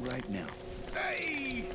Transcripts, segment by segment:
right now. Hey!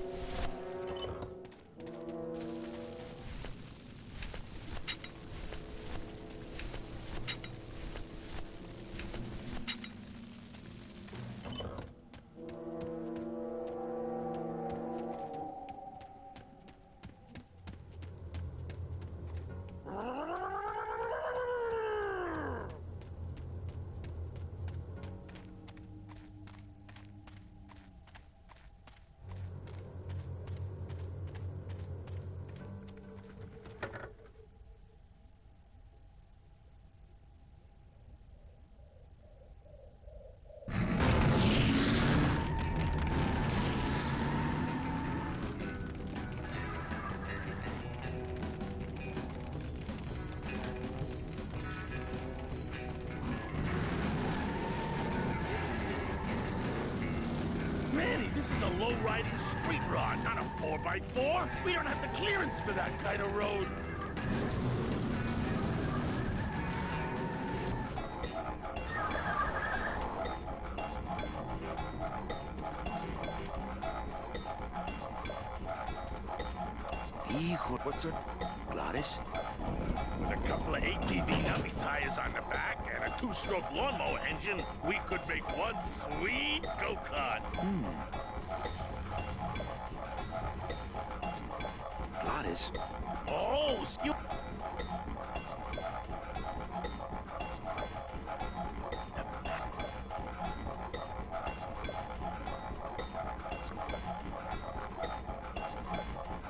Manny, this is a low-riding street rod, not a 4x4. We don't have the clearance for that kind of road. Hijo, what's up, Gladys? With a couple of ATV nubby tires on the back and a 2-stroke lawnmower engine, we could make one sweet go-kart. Gladys? Oh, you...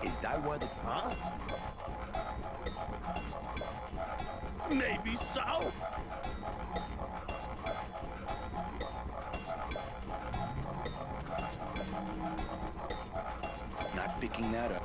Is that why the... Huh? Maybe so. Not picking that up.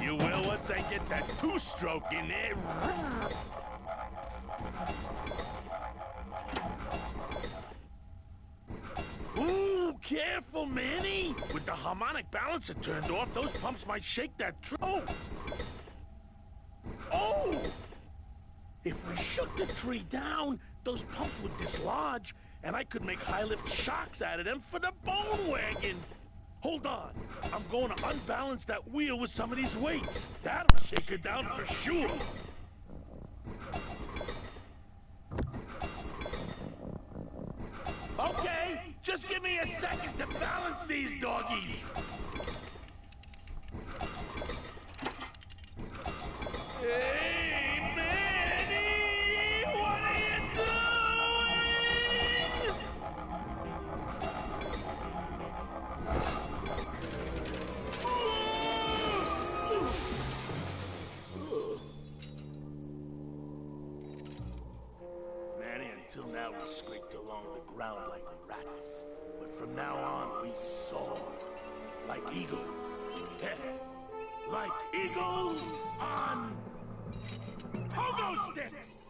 You will once I get that 2-stroke in there. Ooh, careful, Manny! With the harmonic balancer turned off, those pumps might shake that truck. Oh! If we shook the tree down, those pumps would dislodge, and I could make high-lift shocks out of them for the bone wagon. Hold on. I'm going to unbalance that wheel with some of these weights. That'll shake her down for sure. Okay, just give me a second to balance these doggies. Hey, Manny! What are you doing? Manny, until now we scraped along the ground like rats. But from now on, we soar. Like eagles. Heh. Like eagles on pogo sticks!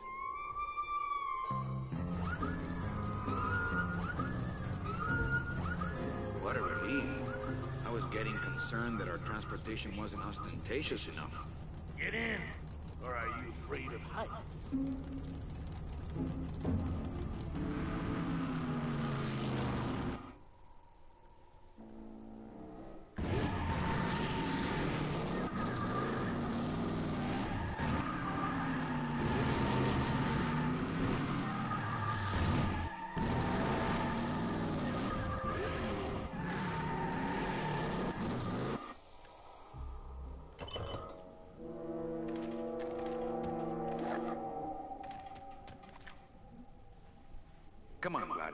What a relief. I was getting concerned that our transportation wasn't ostentatious enough. Get in, or are you afraid of heights?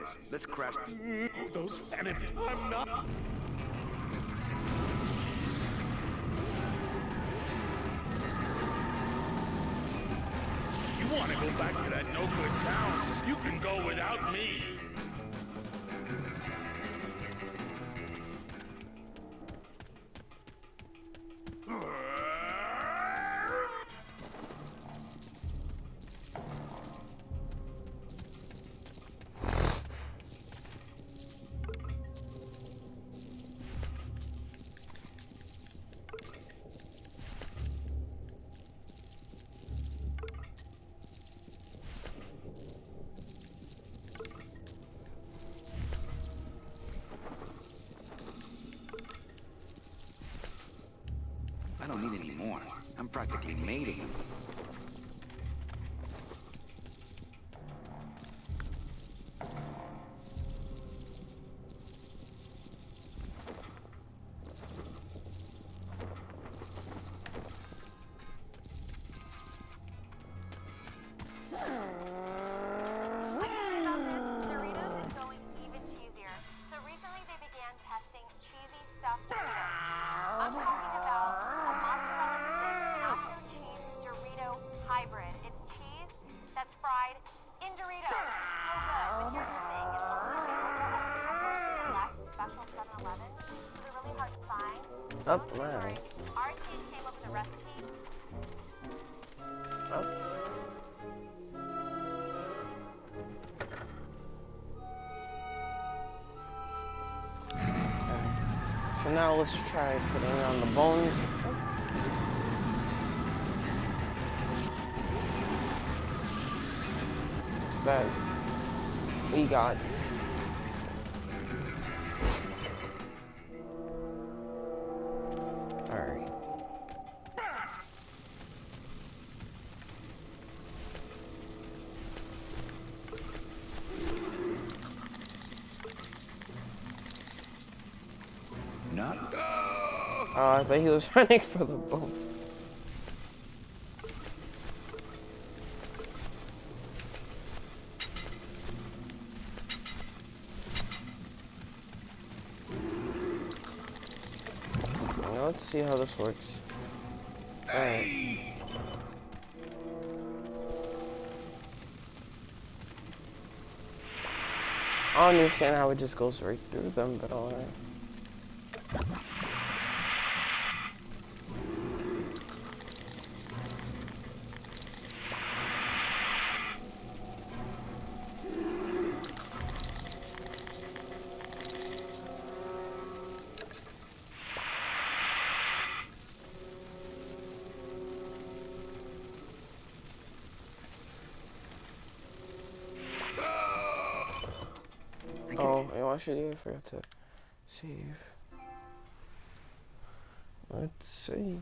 arthritis. Let's crash. Oh, those... And if I'm not... You want to go back to that no-good town? You can go without me. I don't need any more. I'm practically made of them. Up, right. Our team came up with a recipe. Up. So now let's try putting on the bones. That we got. Alright. Not. Oh, I thought he was running for the bone. Now let's see how this works. Alright. I don't understand how it just goes right through them, but alright. Oh, you know what I should do? I forgot to save. Let's save.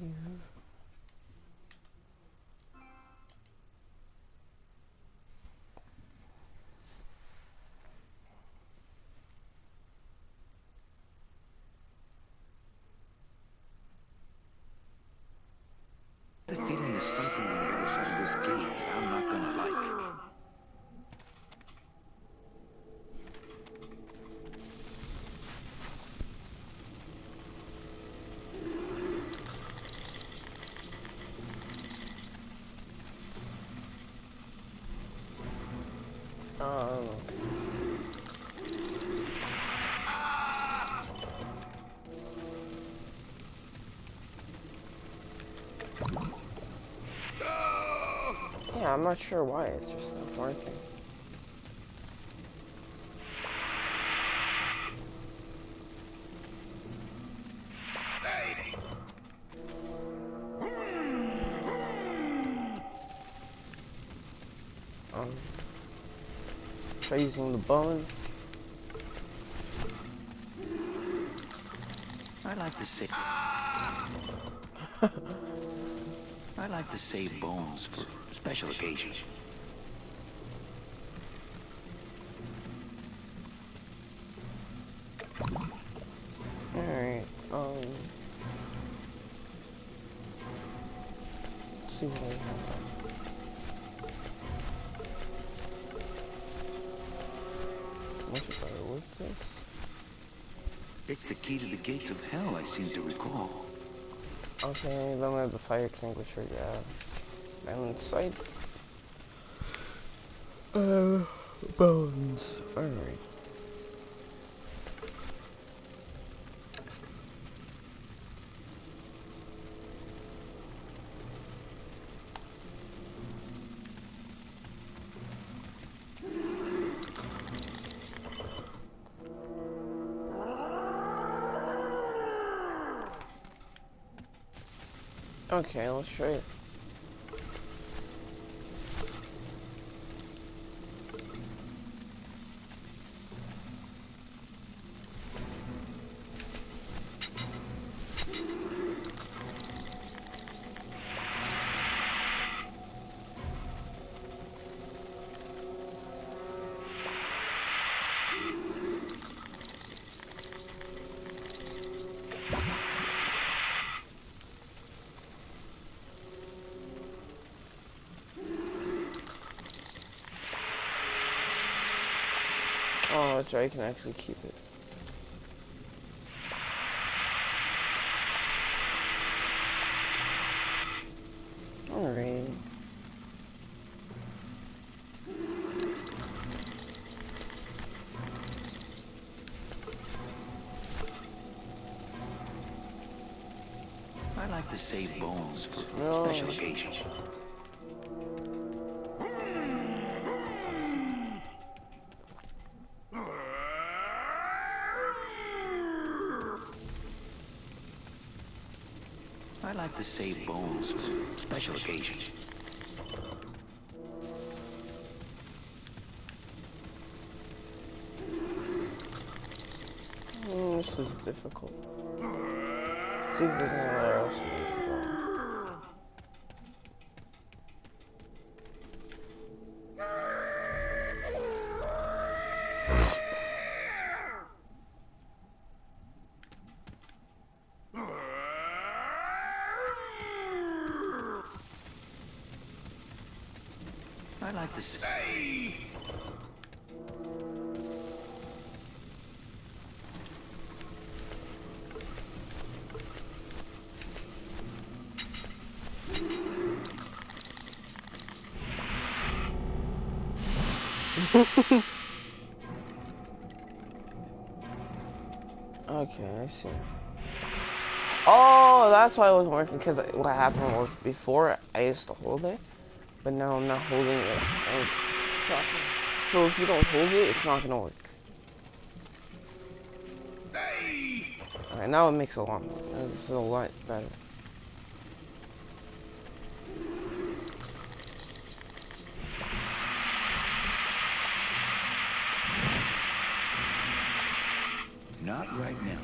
The feeling there's something on the other side of this gate that I'm not gonna like. Yeah, I'm not sure why it's just not working. Try using the bone. I like to save bones for special occasions. Alright, let's see what I have. It's the key to the gates of hell, I seem to recall. Okay, then we have the fire extinguisher, yeah. And sight. Bones. Alright. Okay, let's try it. Oh, that's right, I can actually keep it. Alright. I like to save bones for No. special occasions. I like to save bones for special occasions. This is difficult. Let's see if there's anywhere else we need to go. I like to say. Okay, I see. Oh, that's why it wasn't working, because what happened was before I used to hold it, but now I'm not holding it. And it's stuck. So if you don't hold it, it's not gonna work. Alright, now it makes a lot more. This is a lot better. Not right now.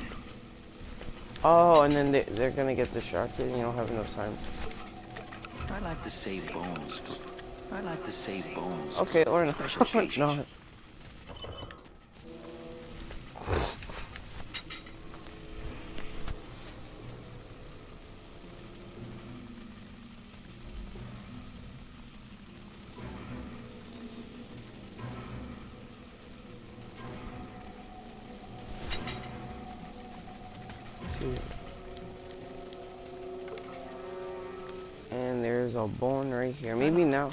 Oh, and then they're gonna get distracted and you don't have enough time. I like to save bones for. I like to save bones. Okay, for or not. special occasions. No. And there's a bone right here. Maybe now.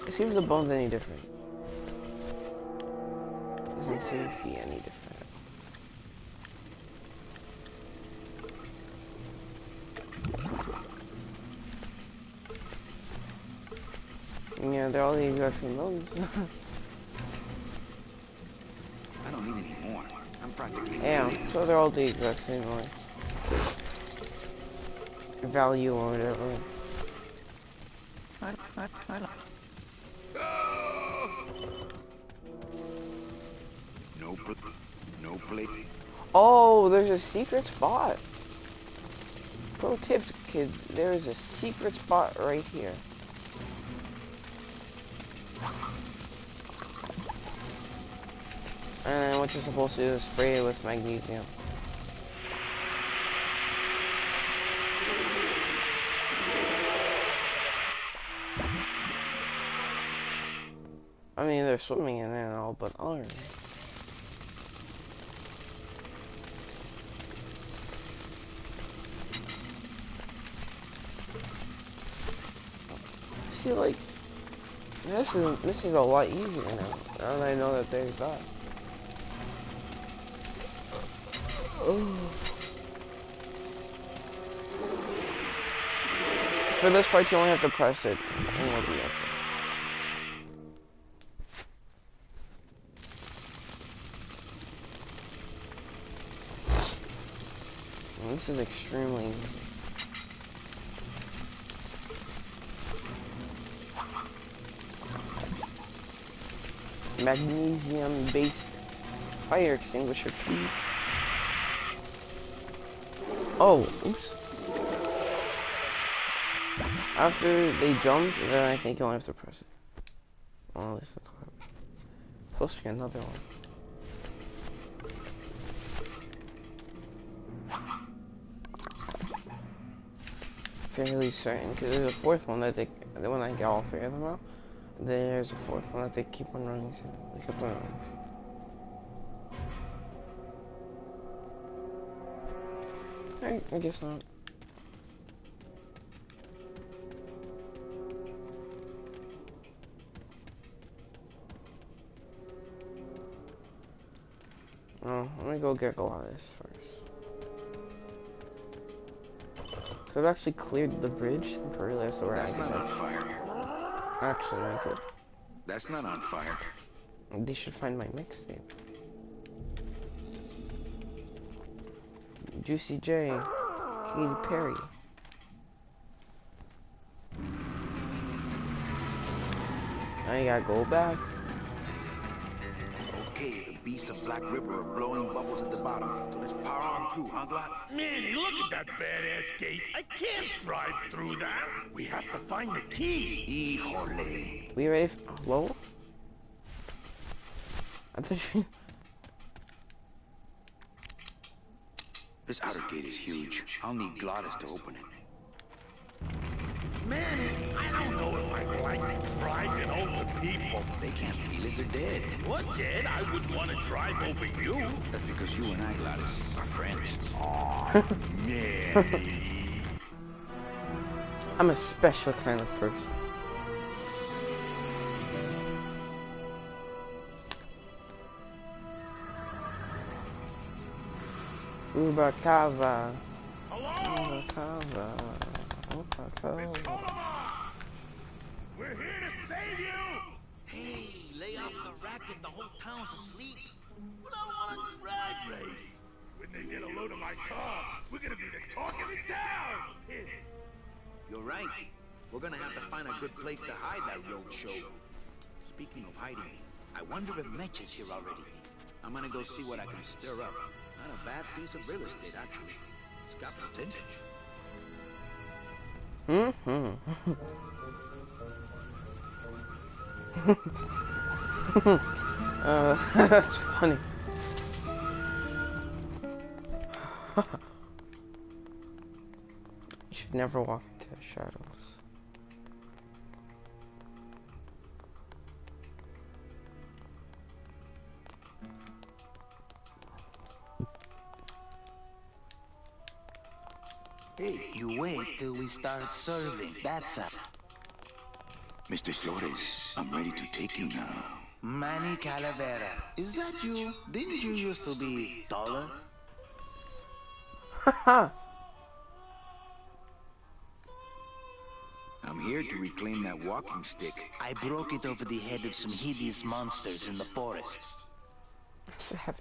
Let's see if the bone's any different. Doesn't seem to be any different. Yeah, they're all the exact same bones. I don't need any more. I'm practically. Yeah, so they're all the exact same way. Value or whatever. I like. No plate. Oh, there's a secret spot. Pro tips, kids. There is a secret spot right here. And then what you're supposed to do is spray it with magnesium. I mean, they're swimming in it and all, but alright. See, like, this is a lot easier now. Now that I know that there's that. Oh. For this part, you only have to press it, and you'll be okay. And this is extremely easy. Magnesium-based fire extinguisher, please. Oh, oops. After they jump, then I think you only have to press it. Oh, this is supposed to be another one. Fairly certain, because there's a fourth one that when I get all three of them out, there's a fourth one that they keep on running to. They keep on running to. I guess not. Oh, let me go get Goliath first. So I've actually cleared the bridge temporarily. That's where That's not on fire. Actually, I could. That's not on fire. They should find my mixtape. Juicy J, Katy Perry. Now you gotta go back. Okay, the beasts of Black River are blowing bubbles at the bottom. So let's power on through, huh, Glot? Manny, look at that badass gate. I can't drive through that. We have to find the key. Híjole. We ready? Hello? I thought you... This outer gate is huge. I'll need Glottis to open it. Manny, I don't know if I like driving over people. They can't feel it, they're dead. What, dead? I wouldn't want to drive over you. That's because you and I, Glottis, are friends. Aw, Manny. I'm a special kind of person. Ubakava. Hello? Ubakava. Miss Ubakava. Kolova! We're here to save you! Hey, lay off the racket, the whole town's asleep. But I want a drag race. When they get a load of my car, we're gonna be the talk of the town. You're right. We're gonna have to find a good place to hide that road show. Speaking of hiding, I wonder if Mitch is here already. I'm gonna go see what I can stir up. Not a bad piece of real estate, actually. It's got potential. That's funny. You should never walk into the shadows. Hey, you wait till we start serving. That's a... Mr. Flores, I'm ready to take you now. Manny Calavera. Is that you? Didn't you used to be taller? Haha. I'm here to reclaim that walking stick. I broke it over the head of some hideous monsters in the forest. Savage.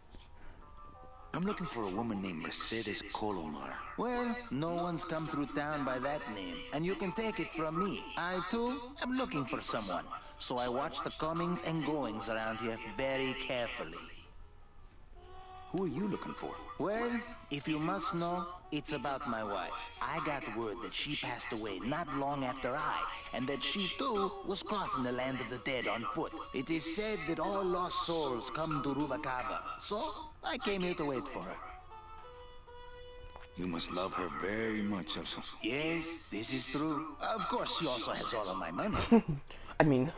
I'm looking for a woman named Mercedes Colomar. Well, no one's come through town by that name, and you can take it from me. I, too, am looking for someone, so I watch the comings and goings around here very carefully. Who are you looking for? Well, if you must know, it's about my wife. I got word that she passed away not long after and that she, too, was crossing the land of the dead on foot. It is said that all lost souls come to Rubacava, so I came here to wait for her. You must love her very much, Elsa. Yes, this is true. Of course, she also has all of my money. I mean,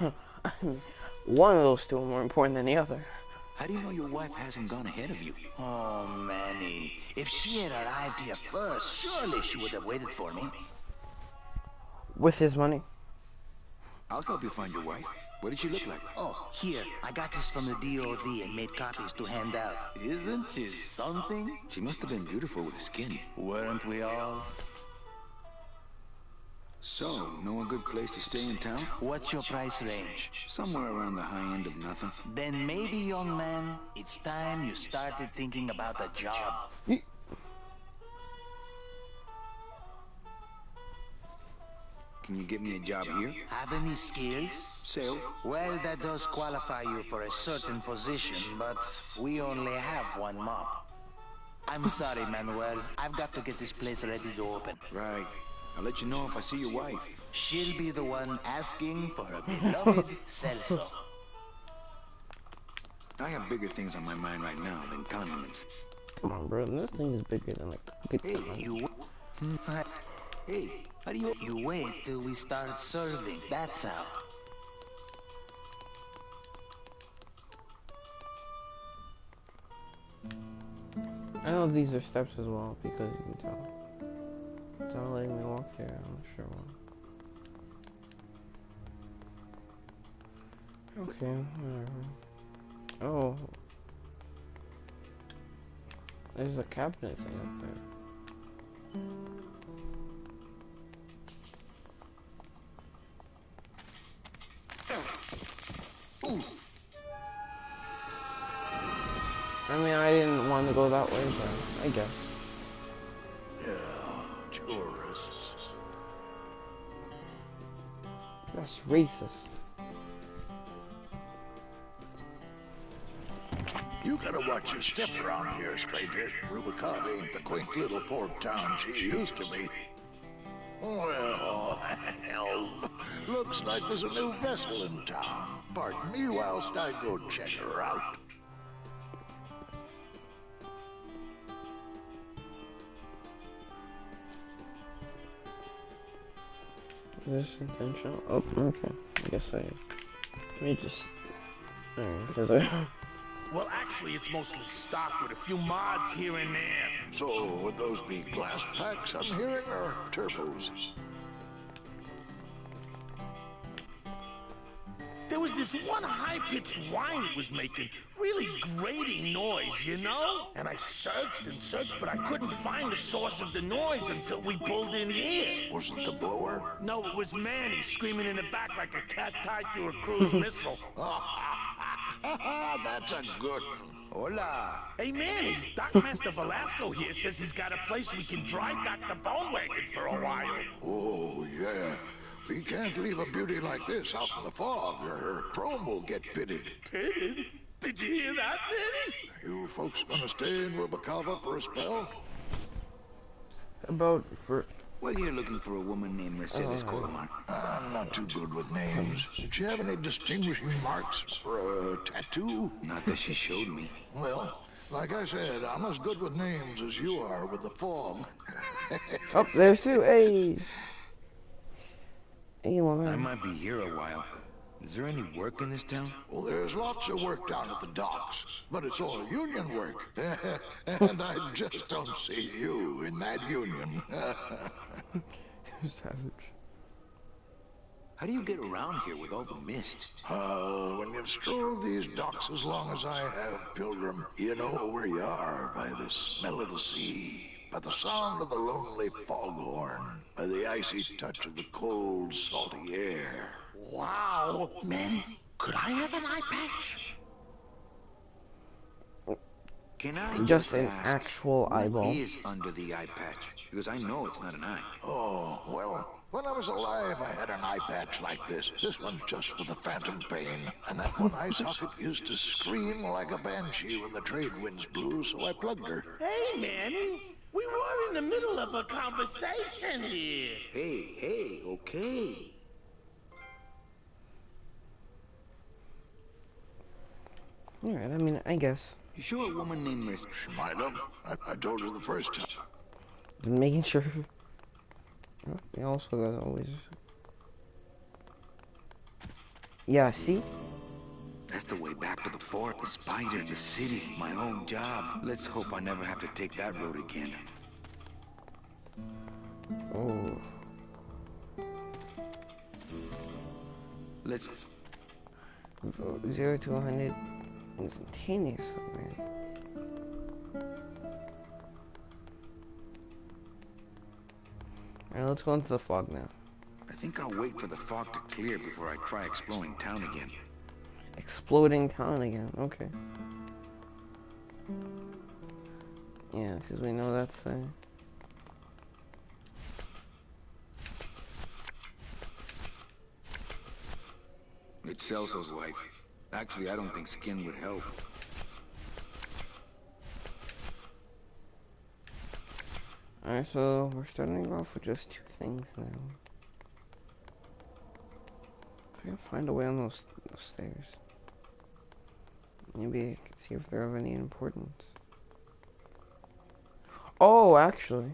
one of those two are more important than the other. How do you know your wife hasn't gone ahead of you? Oh, Manny. If she had arrived here first, surely she would have waited for me. With his money. I'll help you find your wife. What did she look like? Oh, here. I got this from the DOD and made copies to hand out. Isn't she something? She must have been beautiful with skin. Weren't we all? So, know a good place to stay in town? What's your price range? Somewhere around the high end of nothing. Then maybe, young man, it's time you started thinking about a job. Can you get me a job here? Have any skills? Sales? Well, that does qualify you for a certain position, but we only have one mop. I'm sorry, Manuel. I've got to get this place ready to open. Right. I'll let you know if I see your wife. She'll be the one asking for her beloved Celso. I have bigger things on my mind right now than condiments. Come on, bro. This thing is bigger than like good Hey, You... Hey, how do you... You wait till we start serving. That's how. I know these are steps as well because you can tell. It's not letting me walk here. I'm not sure why. Okay, whatever. Oh. There's a cabinet thing up there. Ooh. I mean, I didn't want to go that way, but I guess. Yeah, tourists. That's racist. You gotta watch your step around here, stranger. Rubicon ain't the quaint little port town she used to be. Well, hell, looks like there's a new vessel in town. Pardon me whilst I go check her out. Is this intentional? Oh, okay. I guess Let me just... Alright, because I... Well, actually, it's mostly stocked with a few mods here and there. So, would those be glass packs I'm hearing, or turbos? There was this one high-pitched whine it was making. Really grating noise, you know? And I searched and searched, but I couldn't find the source of the noise until we pulled in here. Was it the blower? No, it was Manny screaming in the back like a cat tied to a cruise missile. That's a good one. Hola. Hey, Manny, Dockmaster Velasco here says he's got a place we can dry dock the bone wagon for a while. Oh, yeah. We can't leave a beauty like this out in the fog, or her chrome will get pitted. Pitted? Did you hear that, Manny? You folks gonna stay in Rubicava for a spell? About for... We're here looking for a woman named Mercedes Colomar. I'm not too good with names. Did she have any distinguishing marks or a tattoo? Not that she showed me. Well, like I said, I'm as good with names as you are with the fog. Oh, there's Sue. Hey. Hey, my I man. might be here a while. Is there any work in this town? Well, there's lots of work down at the docks, but it's all union work. And I just don't see you in that union. Savage. How do you get around here with all the mist? When you've strolled these docks as long as I have, Pilgrim, you know where you are by the smell of the sea, by the sound of the lonely foghorn, by the icy touch of the cold, salty air. Wow. Manny, could I have an eye patch? Can I Just an ask actual eyeball. what is under the eye patch? Because I know it's not an eye. Oh, well, when I was alive, I had an eye patch like this. This one's just for the phantom pain. And that one eye socket used to scream like a banshee when the trade winds blew, so I plugged her. Hey, Manny. We were in the middle of a conversation here. Hey, okay. Alright, I mean, I guess. You sure a woman named Mercedes? She might have. I told her the first time. Just making sure. Oh, we also got always. Yeah, see? That's the way back to the fort, the spider, the city, my old job. Let's hope I never have to take that road again. Oh. Let's... 0 to 100 instantaneously, man. Alright, let's go into the fog now. I think I'll wait for the fog to clear before I try exploring town again. Exploding town again, okay. Yeah, because we know that's there. It's Celso's wife. Actually, I don't think skin would help. Alright, so we're starting off with just 2 things now. I gotta find a way on those stairs. Maybe I can see if they're of any importance. Oh, actually.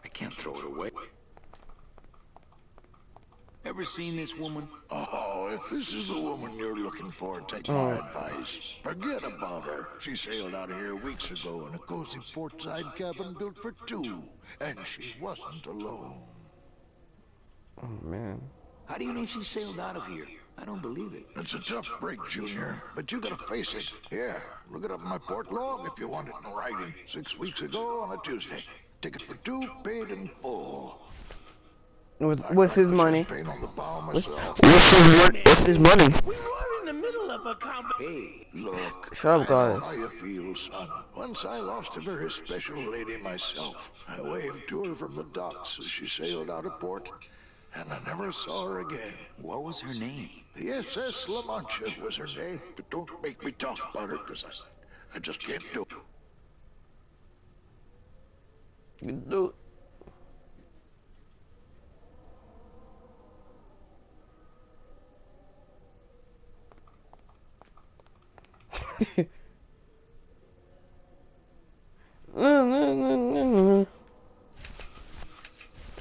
I can't throw it away. Ever seen this woman? Oh, if this is the woman you're looking for, take my advice. Forget about her. She sailed out of here weeks ago in a cozy portside cabin built for 2. And she wasn't alone. Oh, man. How do you know she sailed out of here? I don't believe it. It's a tough break, Junior, but you gotta face it. Here, look it up in my port log if you want it in writing. 6 weeks ago on a Tuesday. Ticket for 2, paid in full. What's his money? On the bow myself. What's his money? We were in the middle of a conversation. Hey, Look, Shut up, I know guys. how you feel, son. Once I lost a very special lady myself. I waved to her from the docks as she sailed out of port, and I never saw her again. what was her name? The SS La Mancha was her name, but don't make me talk about her, because I just can't do it. Dude.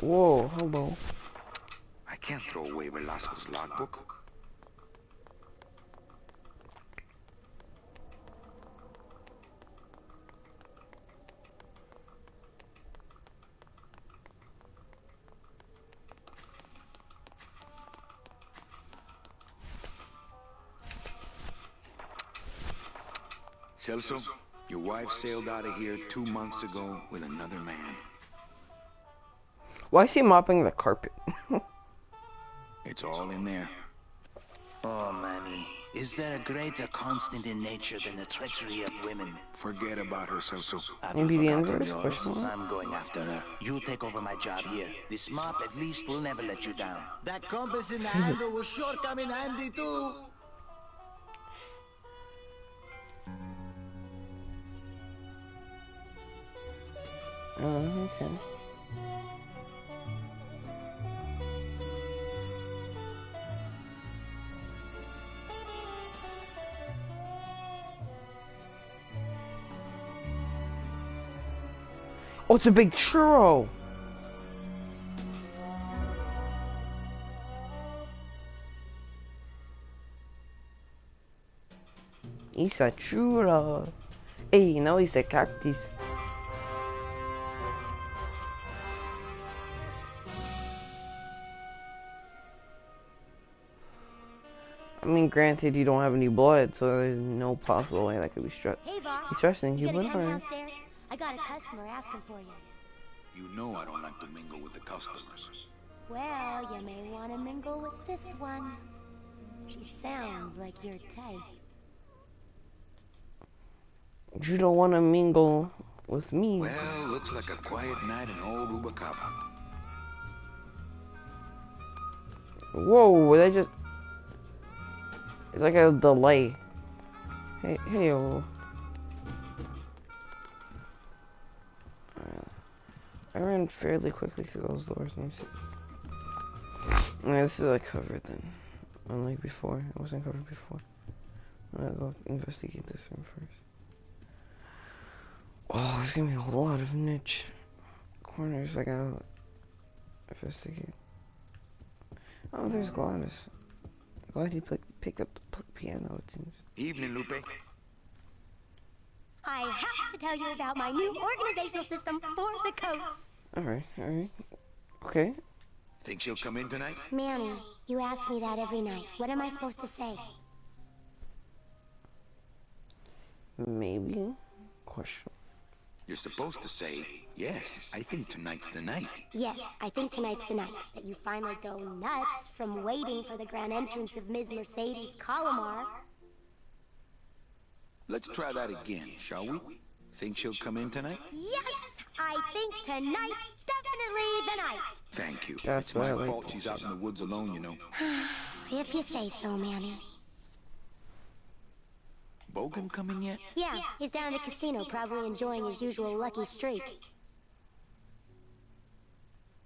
Whoa, hello. I can't throw away Velasco's logbook. Celso, your wife sailed out of here 2 months ago with another man. Why is he mopping the carpet? It's all in there. Oh, Manny, is there a greater constant in nature than the treachery of women? Forget about her, Celso. Have Maybe you the forgotten inverse yours? question mark? I'm going after her. You take over my job here. This mop at least will never let you down. That compass in the handle will sure come in handy too. Oh, okay. Oh, it's a big churro! It's a churro. Hey, now it's a cactus. I mean, granted, you don't have any blood, so there's no possible way that could be stressed. Hey, boss. He's stressing You you, gonna but come alright. downstairs? I got a customer asking for you. You know I don't like to mingle with the customers. Well, you may want to mingle with this one. She sounds like your type. You don't want to mingle with me. Well, looks like a quiet night in old Ubacaba. Whoa, that just... It's like a delay. Hey, oh. I ran fairly quickly through those doors. Let me see. Yeah, this is like covered then. Unlike before. It wasn't covered before. I'm gonna go investigate this one first. Oh, there's gonna be a lot of niche corners I gotta investigate. Oh, there's Gladys. Glad he picked pick up the piano, it seems. Evening, Lupe. I have to tell you about my new organizational system for the coats. Alright. Okay. Think she'll come in tonight? Manny, you ask me that every night. What am I supposed to say? Maybe? Question. You're supposed to say, yes, I think tonight's the night. Yes, I think tonight's the night that you finally go nuts from waiting for the grand entrance of Ms. Mercedes Colomar. Let's try that again, shall we? Think she'll come in tonight? Yes, I think tonight's definitely the night. Thank you. That's It's my what I fault like. she's out in the woods alone, you know. If you say so, Manny. Bogan coming yet? Yeah, he's down at the casino, probably enjoying his usual lucky streak.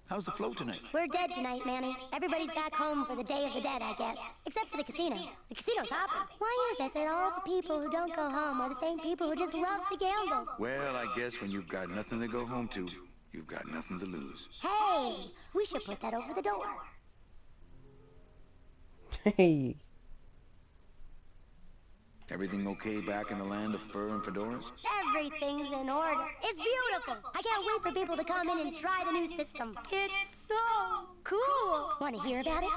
How's the flow tonight? We're dead tonight, Manny. Everybody's back home for the Day of the Dead, I guess. Except for the casino. The casino's hopping. Why is it that all the people who don't go home are the same people who just love to gamble? Well, I guess when you've got nothing to go home to, you've got nothing to lose. Hey, we should put that over the door. Hey. Everything okay back in the land of fur and fedoras? Everything's in order. It's beautiful. I can't wait for people to come in and try the new system. It's so cool. Want to hear about it?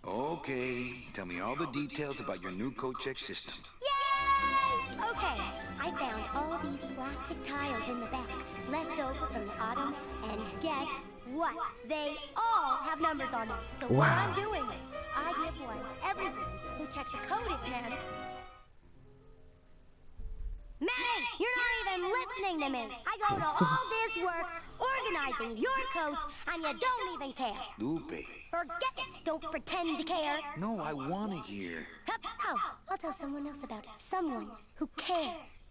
Okay, tell me all the details about your new coat check system. Yay! Okay, I found all these plastic tiles in the back, left over from the autumn, and guess what? They all have numbers on them. So what I'm doing is, I give one to everyone who checks a code in, man. Manny, you're not even listening to me. I go to all this work, organizing your coats, and you don't even care. Lupe. Forget it. Don't pretend to care. No, I want to hear. Oh, I'll tell someone else about it. Someone who cares.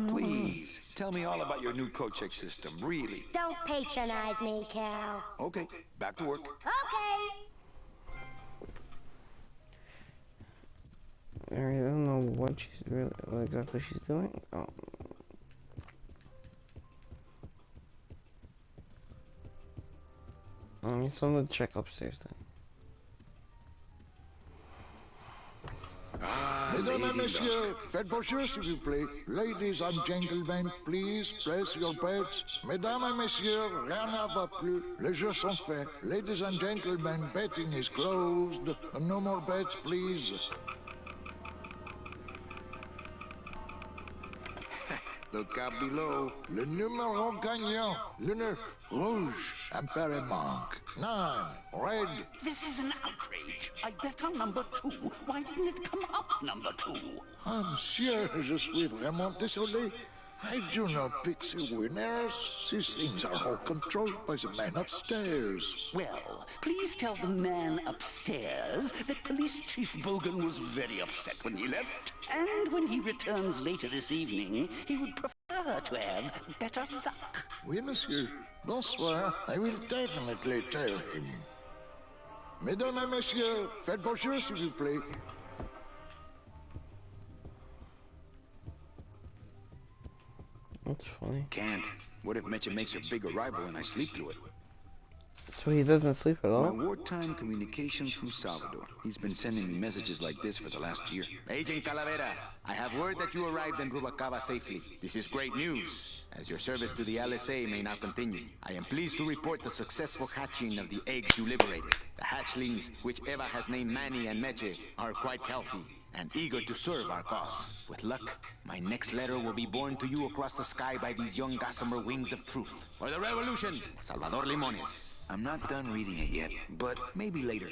Please, tell me all about your new coat check system, really. Don't patronize me, Carol. Okay, back to work. Okay. I don't know what she's really, what exactly she's doing. Oh. I need someone to check upstairs then. Mesdames et messieurs, faites vos jeux s'il vous plaît. Ladies and gentlemen, please place your bets. Mesdames et messieurs, rien ne va plus. Les jeux sont faits. Ladies and gentlemen, betting is closed. No more bets, please. Look out below. Le numéro gagnant, le 9, rouge, Impere manque. 9, red. This is an outrage. I bet on number 2. Why didn't it come up number 2? Ah, monsieur, je suis vraiment désolé. I do not pick the winners. These things are all controlled by the man upstairs. Well, please tell the man upstairs that Police Chief Bogan was very upset when he left. And when he returns later this evening, he would prefer to have better luck. Oui, monsieur. Bonsoir. I will definitely tell him. Mesdames et messieurs, faites vos jeux, s'il vous plaît. That's funny. Can't. What if Mecha makes a big arrival and I sleep through it? So he doesn't sleep at My all? wartime communications from Salvador. He's been sending me messages like this for the last year. Agent Calavera, I have word that you arrived in Rubalcaba safely. This is great news, as your service to the LSA may now continue. I am pleased to report the successful hatching of the eggs you liberated. The hatchlings, which Eva has named Manny and Meche, are quite healthy and eager to serve our cause. With luck, my next letter will be borne to you across the sky by these young gossamer wings of truth. For the revolution, Salvador Limones. I'm not done reading it yet, but maybe later.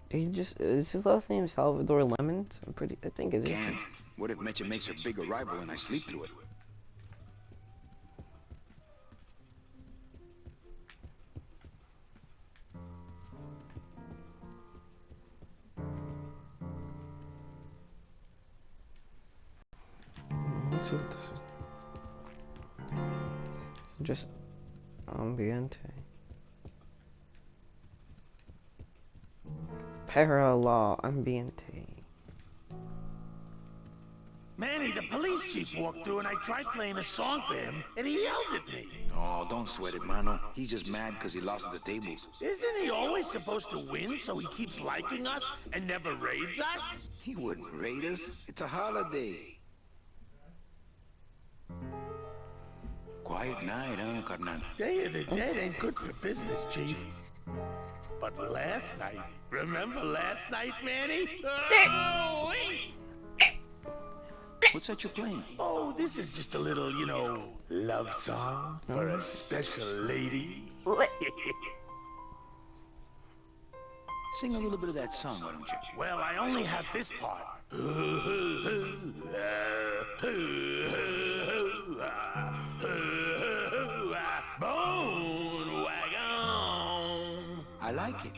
Is his last name Salvador Lemons? I think it is. Can't. What if Mecha makes a big arrival and I sleep through it? Let's see what this is. It's just ambiente. Para la ambiente. Manny, the police chief walked through and I tried playing a song for him, and he yelled at me. Oh, don't sweat it, Mano. He's just mad because he lost at the tables. Isn't he always supposed to win so he keeps liking us and never raids us? He wouldn't raid us. It's a holiday. Quiet night, huh, carnal? Day of the Dead ain't good for business, Chief. But last night, remember last night, Manny? Oh, wait! What's that you're playing? Oh, this is just a little, you know, love song for a special lady. Sing a little bit of that song, why don't you? Well, I only have this part. Bone wagon. I like it.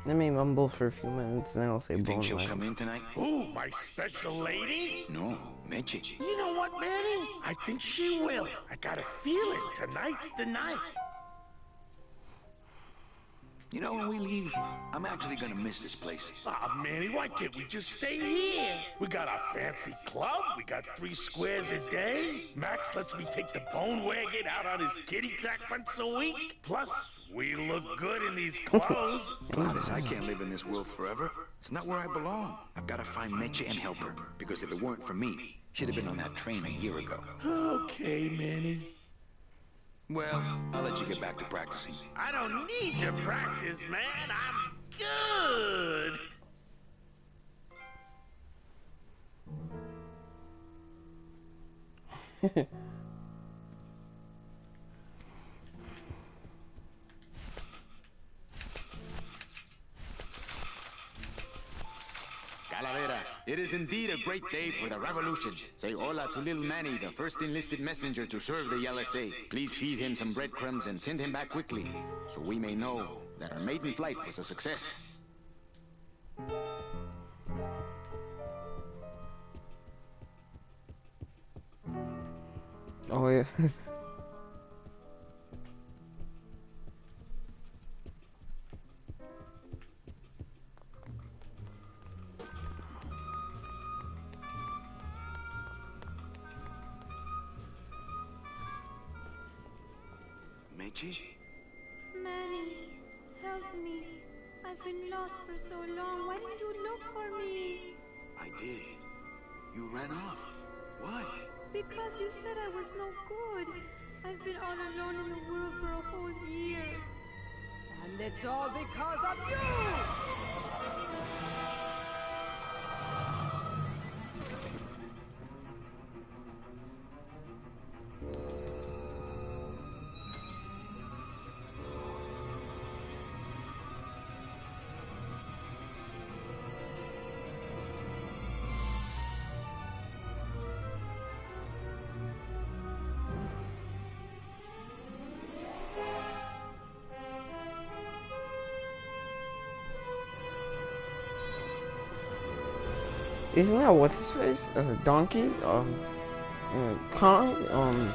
Let me mumble for a few minutes and then I'll say You think she'll bone come in tonight? Who, my special lady? No, Meche. You know what, Manny? I think she will. I got a feeling tonight's the night. You know, when we leave, I'm actually gonna miss this place. Aw, Manny, why can't we just stay here? We got our fancy club, we got 3 squares a day. Max lets me take the bone wagon out on his kitty track once a week. Plus, we look good in these clothes. Gladys, I can't live in this world forever. It's not where I belong. I've gotta find Meche and help her. Because if it weren't for me, she'd have been on that train a year ago. Okay, Manny. Well, I'll let you get back to practicing. I don't need to practice, man. I'm good. Calavera, it is indeed a great day for the revolution. Say hola to little Manny, the first enlisted messenger to serve the LSA. Please feed him some breadcrumbs and send him back quickly, so we may know that our maiden flight was a success. Oh yeah. Meche? Manny, help me. I've been lost for so long. Why didn't you look for me? I did. You ran off. Why? Because you said I was no good. I've been all alone in the world for a whole year. And it's all because of you! Isn't that what's his face? Donkey? Kong?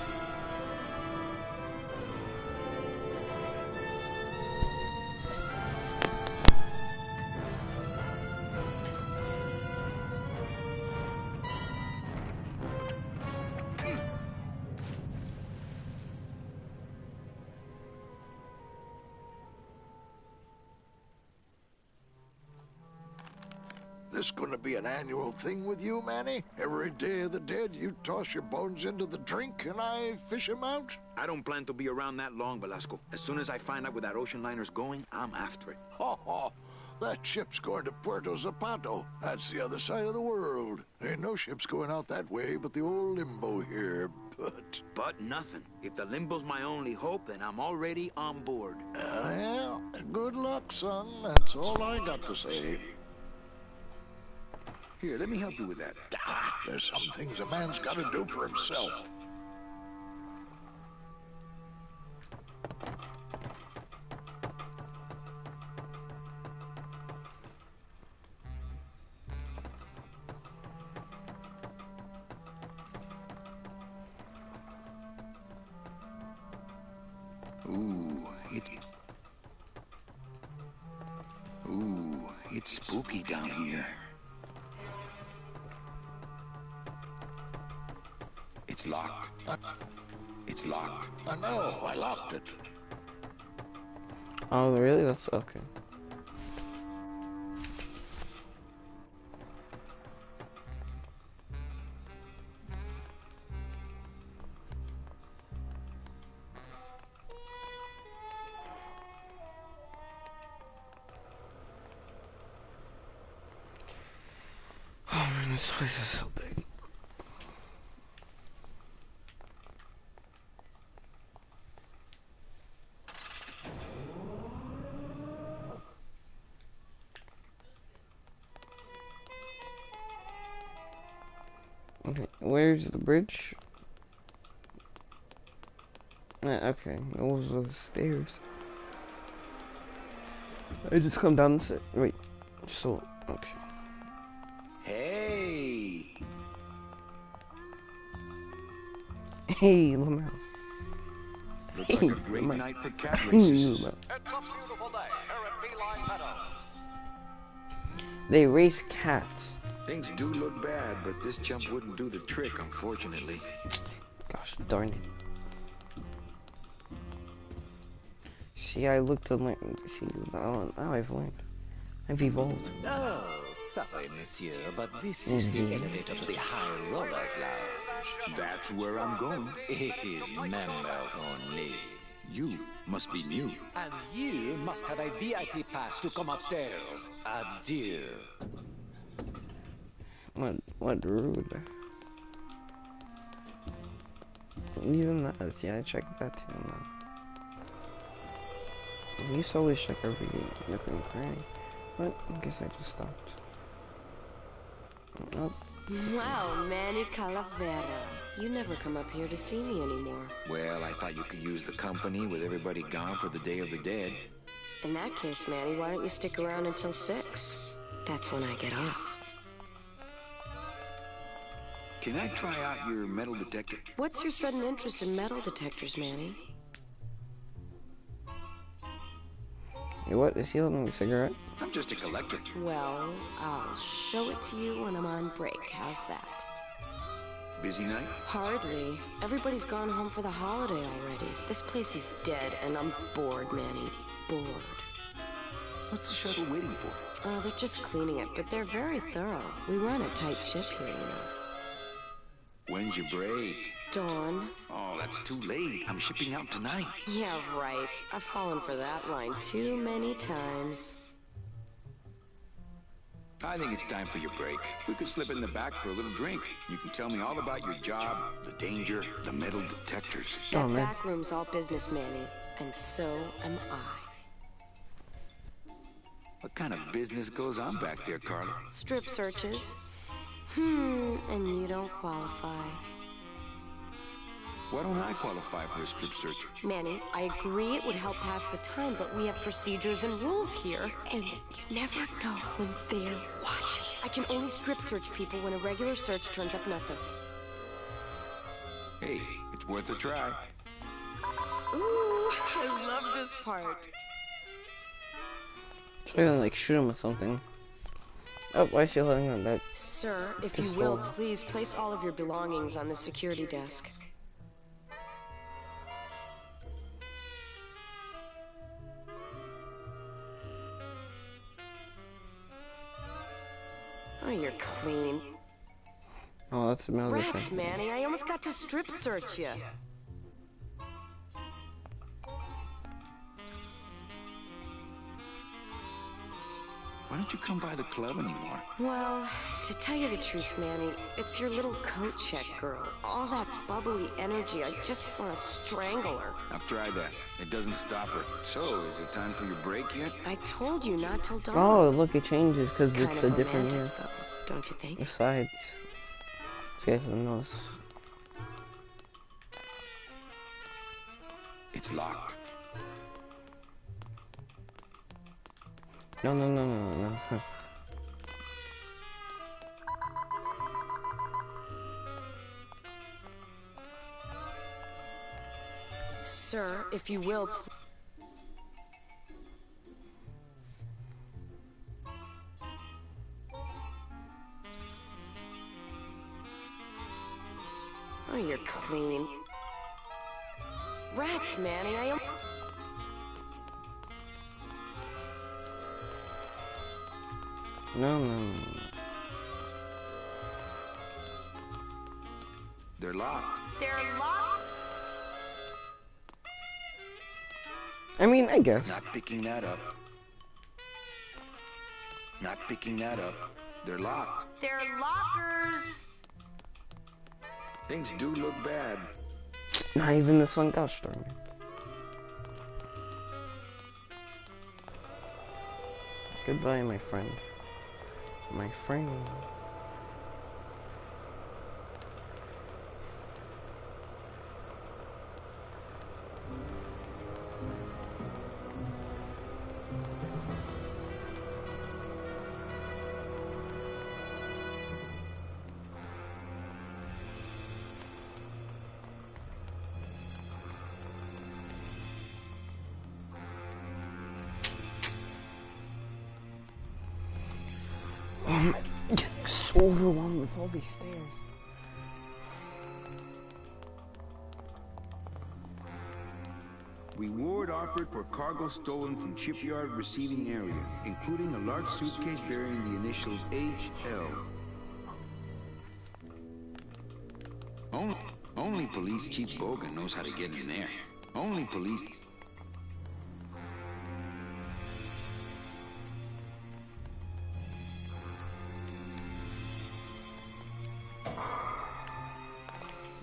This gonna be an annual thing with you, Manny? Every Day of the Dead, you toss your bones into the drink and I fish 'em out? I don't plan to be around that long, Velasco. As soon as I find out where that ocean liner's going, I'm after it. Ho ho! That ship's going to Puerto Zapato. That's the other side of the world. Ain't no ships going out that way but the old Limbo here, But nothing. If the Limbo's my only hope, then I'm already on board. Well, good luck, son. That's all I got to say. Here, let me help you with that. There's some things a man's got to do for himself. Ooh, it's spooky down here. It's locked. It's locked. No, I locked it. Oh, really? That's okay. Oh man, this place is so big. Okay, where's the bridge? Okay, those are the stairs. I just come down the stairs. Wait, so, okay. Hey! Hey, Lamau. Looks like a great night for cat races. Lamau. It's a beautiful day here at Feline Meadows. They race cats. Things do look bad, but this jump wouldn't do the trick, unfortunately. Gosh darn it. See, I looked to learn. See, now I've learned. I've evolved. Oh, sorry, monsieur, but this is the elevator to the High Rollers Lounge. That's where I'm going. It is members only. You must be new. And you must have a VIP pass to come upstairs. Adieu. What rude. Even that, yeah, I checked that too now. I used to always check every nook and cranny, but I guess I just stopped. Oh. Wow, Manny Calavera. You never come up here to see me anymore. Well, I thought you could use the company with everybody gone for the Day of the Dead. In that case, Manny, why don't you stick around until 6? That's when I get off. Can I try out your metal detector? What's your sudden interest in metal detectors, Manny? Hey, what? Is he holding a cigarette? I'm just a collector. Well, I'll show it to you when I'm on break. How's that? Busy night? Hardly. Everybody's gone home for the holiday already. This place is dead, and I'm bored, Manny. Bored. What's the shuttle waiting for? Oh, they're just cleaning it, but they're very thorough. We run a tight ship here, you know. When's your break? Dawn. Oh, that's too late. I'm shipping out tonight. Yeah, right. I've fallen for that line too many times. I think it's time for your break. We could slip in the back for a little drink. You can tell me all about your job, the danger, the metal detectors. That back room's all business, Manny. And so am I. What kind of business goes on back there, Carla? Strip searches. And you don't qualify. Why don't I qualify for a strip search? Manny, I agree it would help pass the time, but we have procedures and rules here. And you never know when they're watching. I can only strip search people when a regular search turns up nothing. Hey, it's worth a try. Ooh, I love this part. Try to like shoot him with something. Oh, why is she holding on that? Sir, if you will, please place all of your belongings on the security desk. Oh, you're clean. Oh, that's another Rats, thing. Manny, I almost got to strip search you. Why don't you come by the club anymore? Well, to tell you the truth, Manny, it's your little coat check girl. All that bubbly energy, I just want to strangle her. I've tried that. It doesn't stop her. So, is it time for your break yet? I told you not till dawn. Oh, look, it changes because Kind it's of a different year. romantic, though, don't you think? Besides, she has a nose. It's locked. No, no, no, no, no, no. Sir, if you will, Oh, you're clean. Rats, Manny, I am... No. They're locked. They're locked? I mean, I guess. Not picking that up. Not picking that up. They're locked. They're lockers. Things do look bad. Not even this one got stormy. Goodbye, my friend. My friend. I'm getting so overwhelmed with all these stairs. Reward offered for cargo stolen from shipyard receiving area, including a large suitcase bearing the initials HL. Only Police Chief Bogan knows how to get in there. Only police...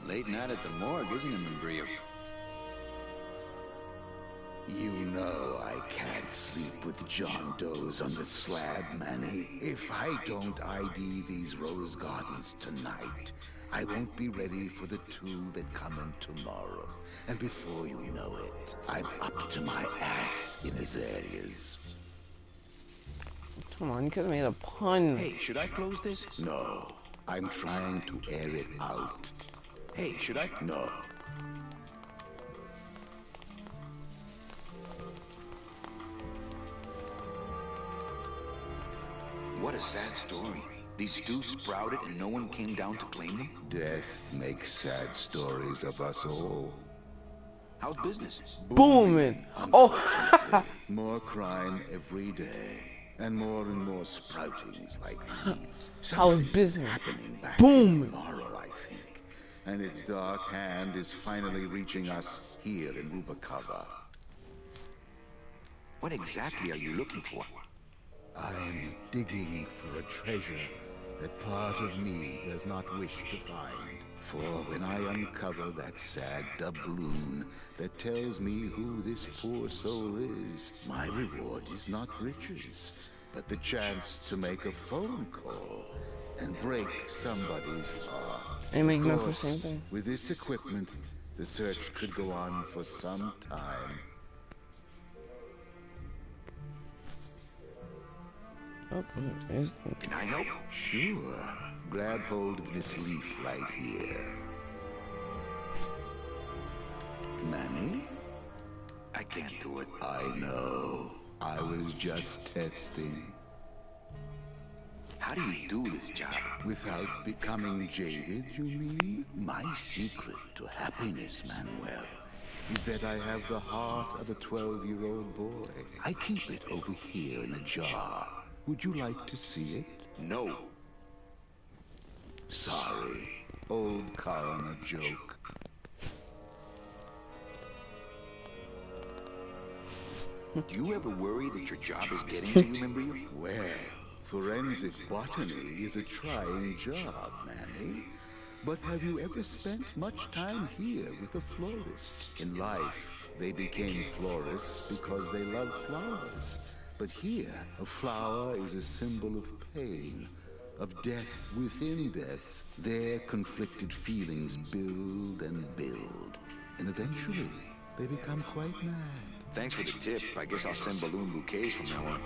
Late night at the morgue, isn't it, Membrio? You know I can't sleep with John Doe's on the slab, Manny. If I don't ID these rose gardens tonight, I won't be ready for the two that come in tomorrow. And before you know it, I'm up to my ass in azaleas. Come on, you could have made a pun. Hey, should I close this? No, I'm trying to air it out. Hey, should I? No. What a sad story. These stews sprouted and no one came down to claim them? Death makes sad stories of us all. How's business? Booming. Oh, more crime every day. And more sproutings like these. how's business? Happening back Booming. tomorrow, I think. And its dark hand is finally reaching us here in Rubacava. What exactly are you looking for? I'm digging for a treasure that part of me does not wish to find. For when I uncover that sad doubloon that tells me who this poor soul is, my reward is not riches, but the chance to make a phone call and break somebody's heart. I mean, Of not the course, same thing. with this equipment, the search could go on for some time. Oh, there's the... Can I help? Sure. Grab hold of this leaf right here. Manny? I can't do it. I know. I was just testing. How do you do this job? Without becoming jaded, you mean? My secret to happiness, Manuel, is that I have the heart of a 12-year-old boy. I keep it over here in a jar. Would you like to see it? No. Sorry. Old coroner joke. Do you ever worry that your job is getting to you, Membrio? Well, forensic botany is a trying job, Manny. But have you ever spent much time here with a florist? In life, they became florists because they love flowers. But here, a flower is a symbol of pain, of death within death. Their conflicted feelings build and build, and eventually, they become quite mad. Thanks for the tip. I guess I'll send balloon bouquets from now on.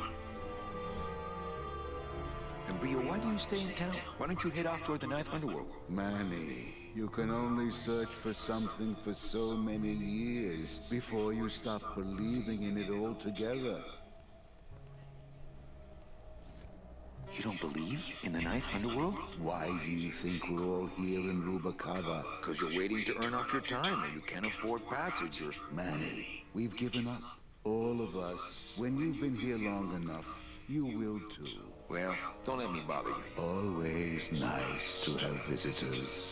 And Brio, why do you stay in town? Why don't you head off toward the Ninth Underworld? Manny, you can only search for something for so many years before you stop believing in it altogether. You don't believe in the ninth underworld? Why do you think we're all here in Rubacava? Because you're waiting to earn off your time, or you can't afford passage, or... Manny, we've given up. All of us. When you've been here long enough, you will too. Well, don't let me bother you. Always nice to have visitors.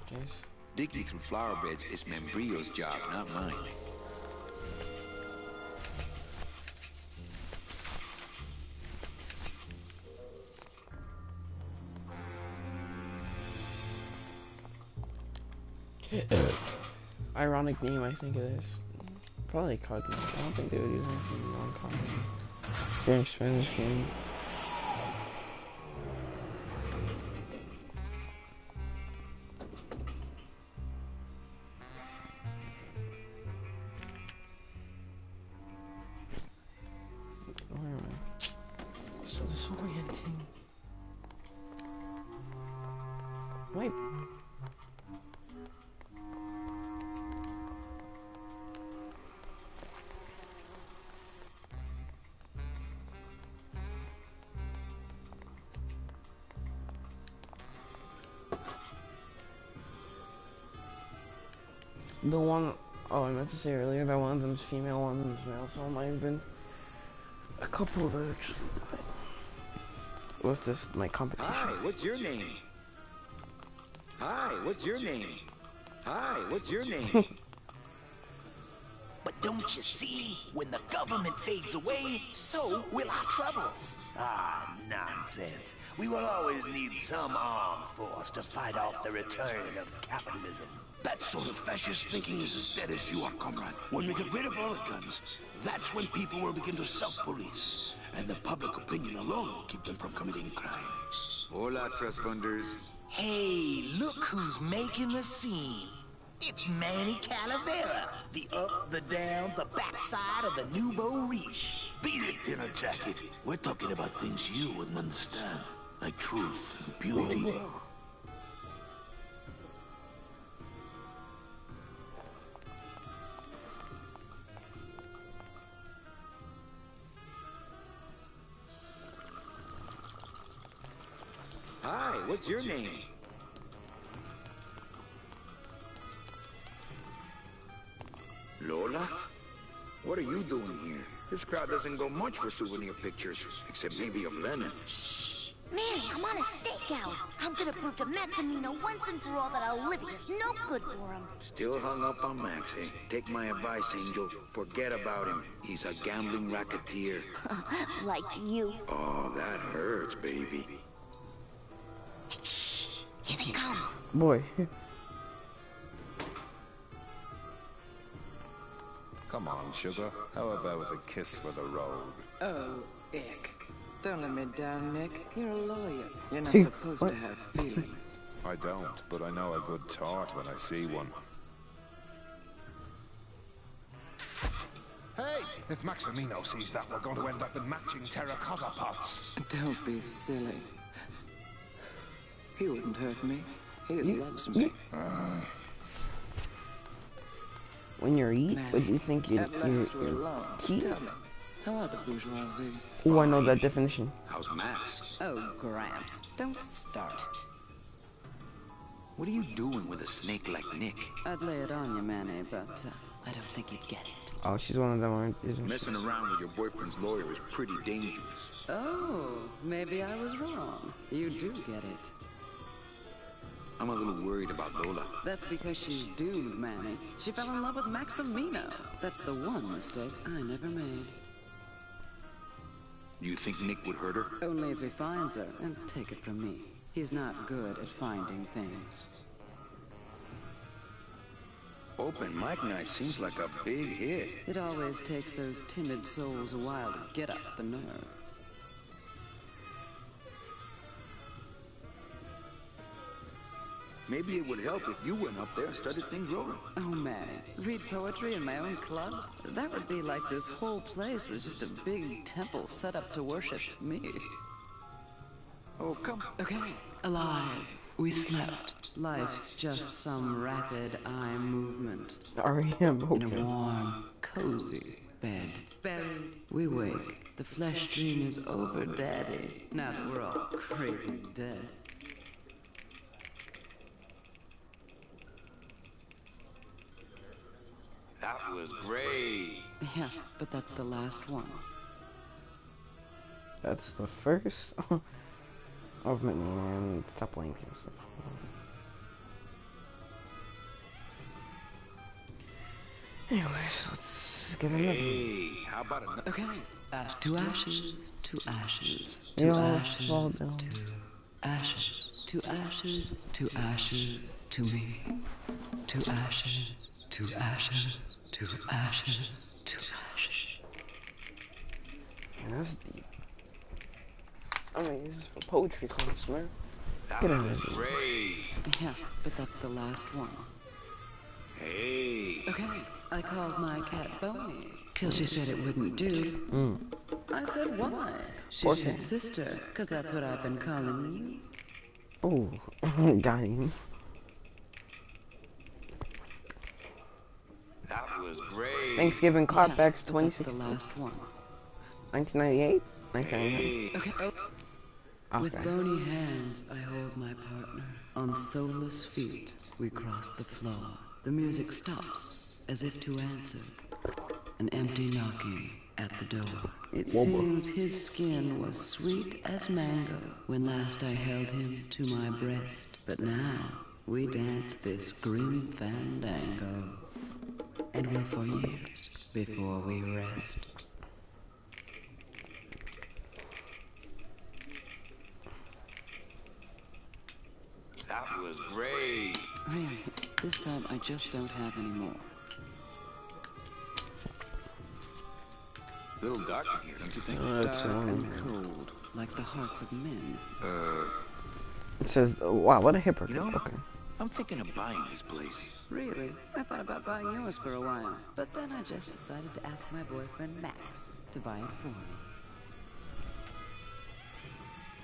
Okay. Digging through flower beds is Membrillo's job, not mine. Ironic name, I think it is. Probably Cosmo. I don't think they would use anything non-common. Very Spanish game. Where am I? So disorienting. Wait. The one, oh, I meant to say earlier that one of them's female, one of them's male, so it might have been a couple that actually died. What's this, my competition? Hi, what's your name? Hi, what's your name? Hi, what's your name? But don't you see, when the government fades away, so will our troubles. Ah, nonsense. We will always need some armed force to fight off the return of capitalism. That sort of fascist thinking is as dead as you are, comrade. When we get rid of all the guns, that's when people will begin to self-police. And the public opinion alone will keep them from committing crimes. Hola, trust funders. Hey, look who's making the scene. It's Manny Calavera, the up, the down, the backside of the nouveau riche. Beat it, dinner jacket. We're talking about things you wouldn't understand, like truth and beauty. Hi, what's your name? Lola? What are you doing here? This crowd doesn't go much for souvenir pictures, except maybe of Lenin. Shh! Manny, I'm on a stakeout. I'm gonna prove to Maximino once and for all that Olivia's no good for him. Still hung up on Max, eh? Take my advice, Angel. Forget about him. He's a gambling racketeer. Like you. Oh, that hurts, baby. Shh! Here they come. Boy. Come on, sugar. How about a kiss for the road? Oh, ick. Don't let me down, Nick. You're a lawyer. You're not supposed to have feelings. I don't, but I know a good tart when I see one. Hey! If Maximino sees that, we're going to end up in matching terracotta pots. Don't be silly. He wouldn't hurt me. He loves me. When you're eat, what do you think you're key? Tell me, how are the bourgeoisie? Oh, I know that definition. How's Max? Oh, Gramps, don't start. What are you doing with a snake like Nick? I'd lay it on you, Manny, but I don't think you'd get it. Oh, she's one of them, isn't she? Messing around with your boyfriend's lawyer is pretty dangerous. Oh, maybe I was wrong. You do get it. I'm a little worried about Lola. That's because she's doomed, Manny. She fell in love with Maximino. That's the one mistake I never made. You think Nick would hurt her? Only if he finds her, and take it from me. He's not good at finding things. Open mic night seems like a big hit. It always takes those timid souls a while to get up the nerve. Maybe it would help if you went up there and started things rolling. Oh, Manny, read poetry in my own club? That would be like this whole place was just a big temple set up to worship me. Oh, come. Okay, alive. we slept. Life's just some rapid eye movement. R.E.M. In a warm, cozy bed. Buried, we wake. The flesh dream is over, Daddy. Now that we're all crazy dead. That was great. Yeah, but that's the last one. That's the first of many, and stop playing stuff. Anyways, let's get another. Hey, how about another? Okay. To ashes, to ashes, They to all ashes, fall down. to ashes, to ashes, to ashes, to me. To ashes, to ashes, to ashes, to ashes. Man, that's deep. I'm gonna use this for poetry class, man. That Get out was of here. great. Yeah, but that's the last one. Hey. Okay, I called my cat Boney, till she said it wouldn't do. I said, why? She Okay. said, sister, because that's what I've been calling you. Oh, got him. That was great. Thanksgiving clapbacks That's 2016. the last one. 1998? 1999. Okay. With bony hands, I hold my partner. On soulless feet, we cross the floor. The music stops, as if to answer. An empty knocking at the door. It seems his skin was sweet as mango when last I held him to my breast. But now, we dance this grim fandango. And will for years before we rest. That was great. Really, this time I just don't have any more. Little dark in here, don't you think? Dark and cold, like the hearts of men. It says, wow, what a hypocrite. You know, Okay. I'm thinking of buying this place. Really? I thought about buying yours for a while, but then I just decided to ask my boyfriend Max to buy it for me.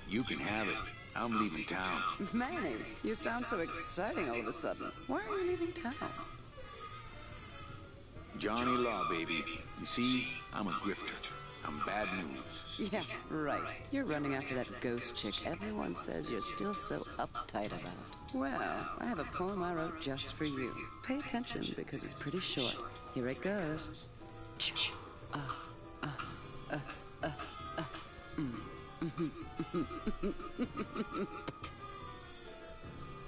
You can have it. I'm leaving town. Manny, you sound so exciting all of a sudden. Why are you leaving town? Johnny Law, baby. You see, I'm a grifter. I'm bad news. Yeah, right. You're running after that ghost chick everyone says you're still so uptight about. Well, I have a poem I wrote just for you. Pay attention because it's pretty short. Here it goes.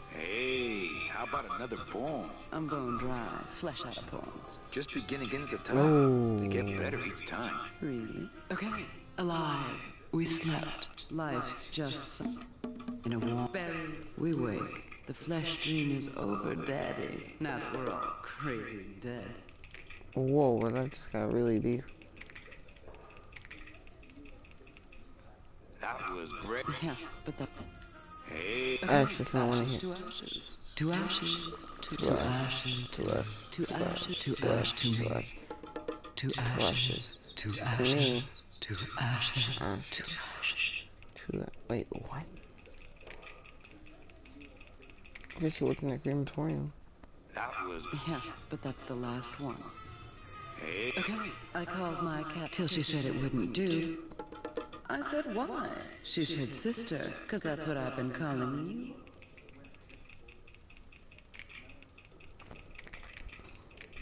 Hey, how about another poem? I'm bone dry, flesh out of poems. Just beginning at the top. Oh. They get better each time. Really? Okay. Alive, we slept. Life's just in a warm buried. We wake. The flesh dream is over, Daddy. Now that we're all crazy dead. Whoa, well, that just got really deep. That was great. Yeah, but that. Hey. I actually kind of want to To hear. ashes. To ashes. To To ashes. To us. To ashes. To To us. ashes. To me. To ashes. To To ashes. me. To ashes. Ashes. To ashes. To that. Wait, what? I guess you're looking at crematorium. That was. Yeah, but that's the last one. Hey. Okay, I called my cat till she said it wouldn't do. I said, why? She said, sister, because that's what I've been calling you.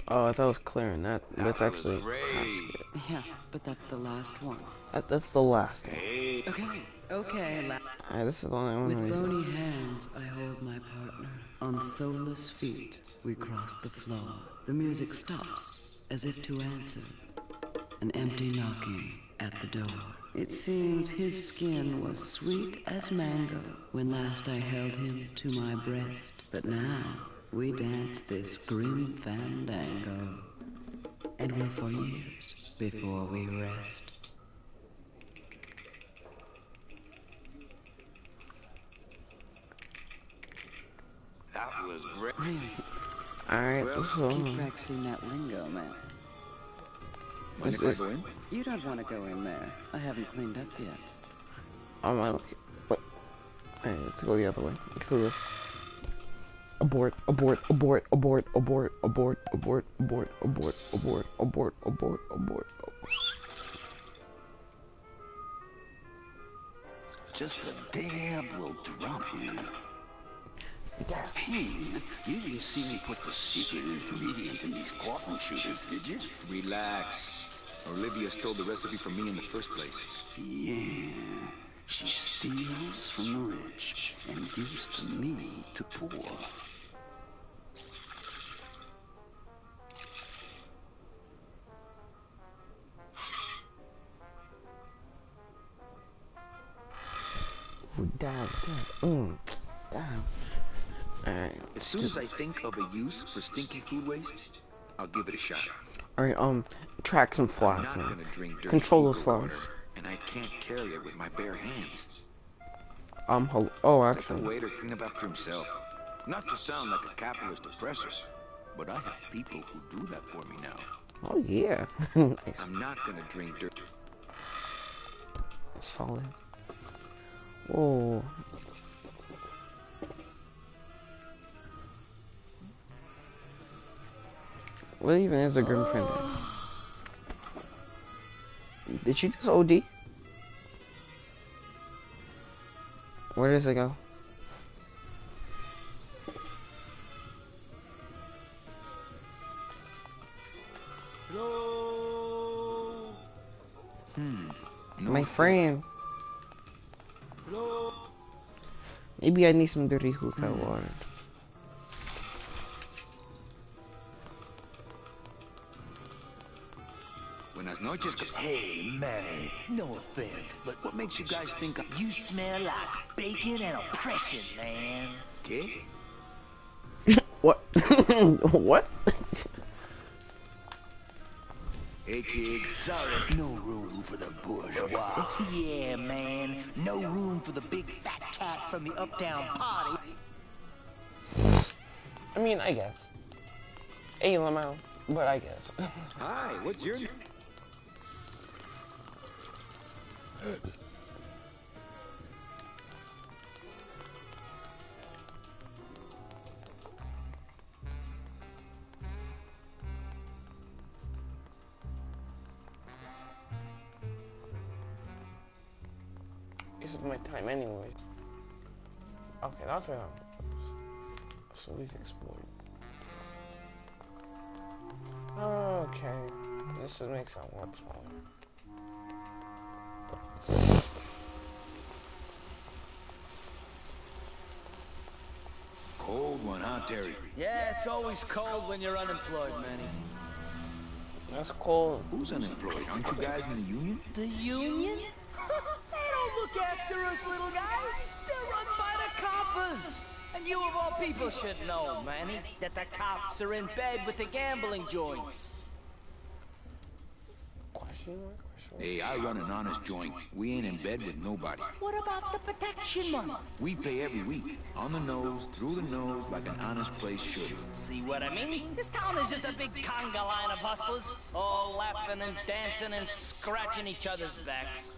Oh, I thought it was clearing that. That's was actually. great. Yeah, but that's the last one. That's the last one. Hey. Okay, okay. Alright, this is the only one. With I know. bony hands, I hold my partner. On soulless feet, we cross the floor. The music stops, as if to answer. An empty knocking at the door. It seems his skin was sweet as mango when last I held him to my breast. But now, we dance this grim fandango. And will for years before we rest. That was great. Really? Alright, Well, so. Keep practicing that lingo, man. Mind if I go in? You don't want to go in there. I haven't cleaned up yet. Oh my. What? Alright, let's go the other way. Let's do this. Abort, abort, abort, abort, abort, abort, abort, abort, abort, abort, abort, abort, abort. Just a dab will drop you. Hey man, you didn't see me put the secret ingredient in these coffin shooters, did you? Relax. Olivia stole the recipe from me in the first place. Yeah. She steals from the rich and gives to me to poor. Damn. Alright. As soon as I think of a use for stinky food waste, I'll give it a shot. Alright, track some flies, I'm not man. gonna drink dirty Control the fecal flies. water, and I can't carry it with my bare hands. Oh, Let the actually. waiter clean up after himself. Not to sound like a capitalist oppressor, but I have people who do that for me now. Oh, yeah. Nice. I'm not gonna drink dirt. Solid. Whoa. What even is a grim friend? Did she just OD? Where does it go? Hello. No My friend. Hello. Maybe I need some dirty hookah water. Buenas noches. Hey, Manny, no offense, but what makes you guys think you smell like bacon and oppression, man? ¿Qué? What? What? Hey, kid. Sorry, no room for the bourgeois. Yeah, man, no room for the big fat cat from the uptown party. I mean, I guess. Hey, Lamau, but I guess. Hi, what's your name? This is my time anyways. Okay, that's what so we've explored. Okay. This makes it a lot smaller. Cold one, huh, Terry? Yeah, it's always cold when you're unemployed, Manny. That's cold. Who's unemployed? Aren't you guys in the union? The union? They don't look after us little guys. They're run by the coppers. And you of all people should know, Manny, that the cops are in bed with the gambling joints. Question mark? Hey, I run an honest joint. We ain't in bed with nobody. What about the protection money? We pay every week. On the nose, through the nose, like an honest place should. See what I mean? This town is just a big conga line of hustlers, all laughing and dancing and scratching each other's backs.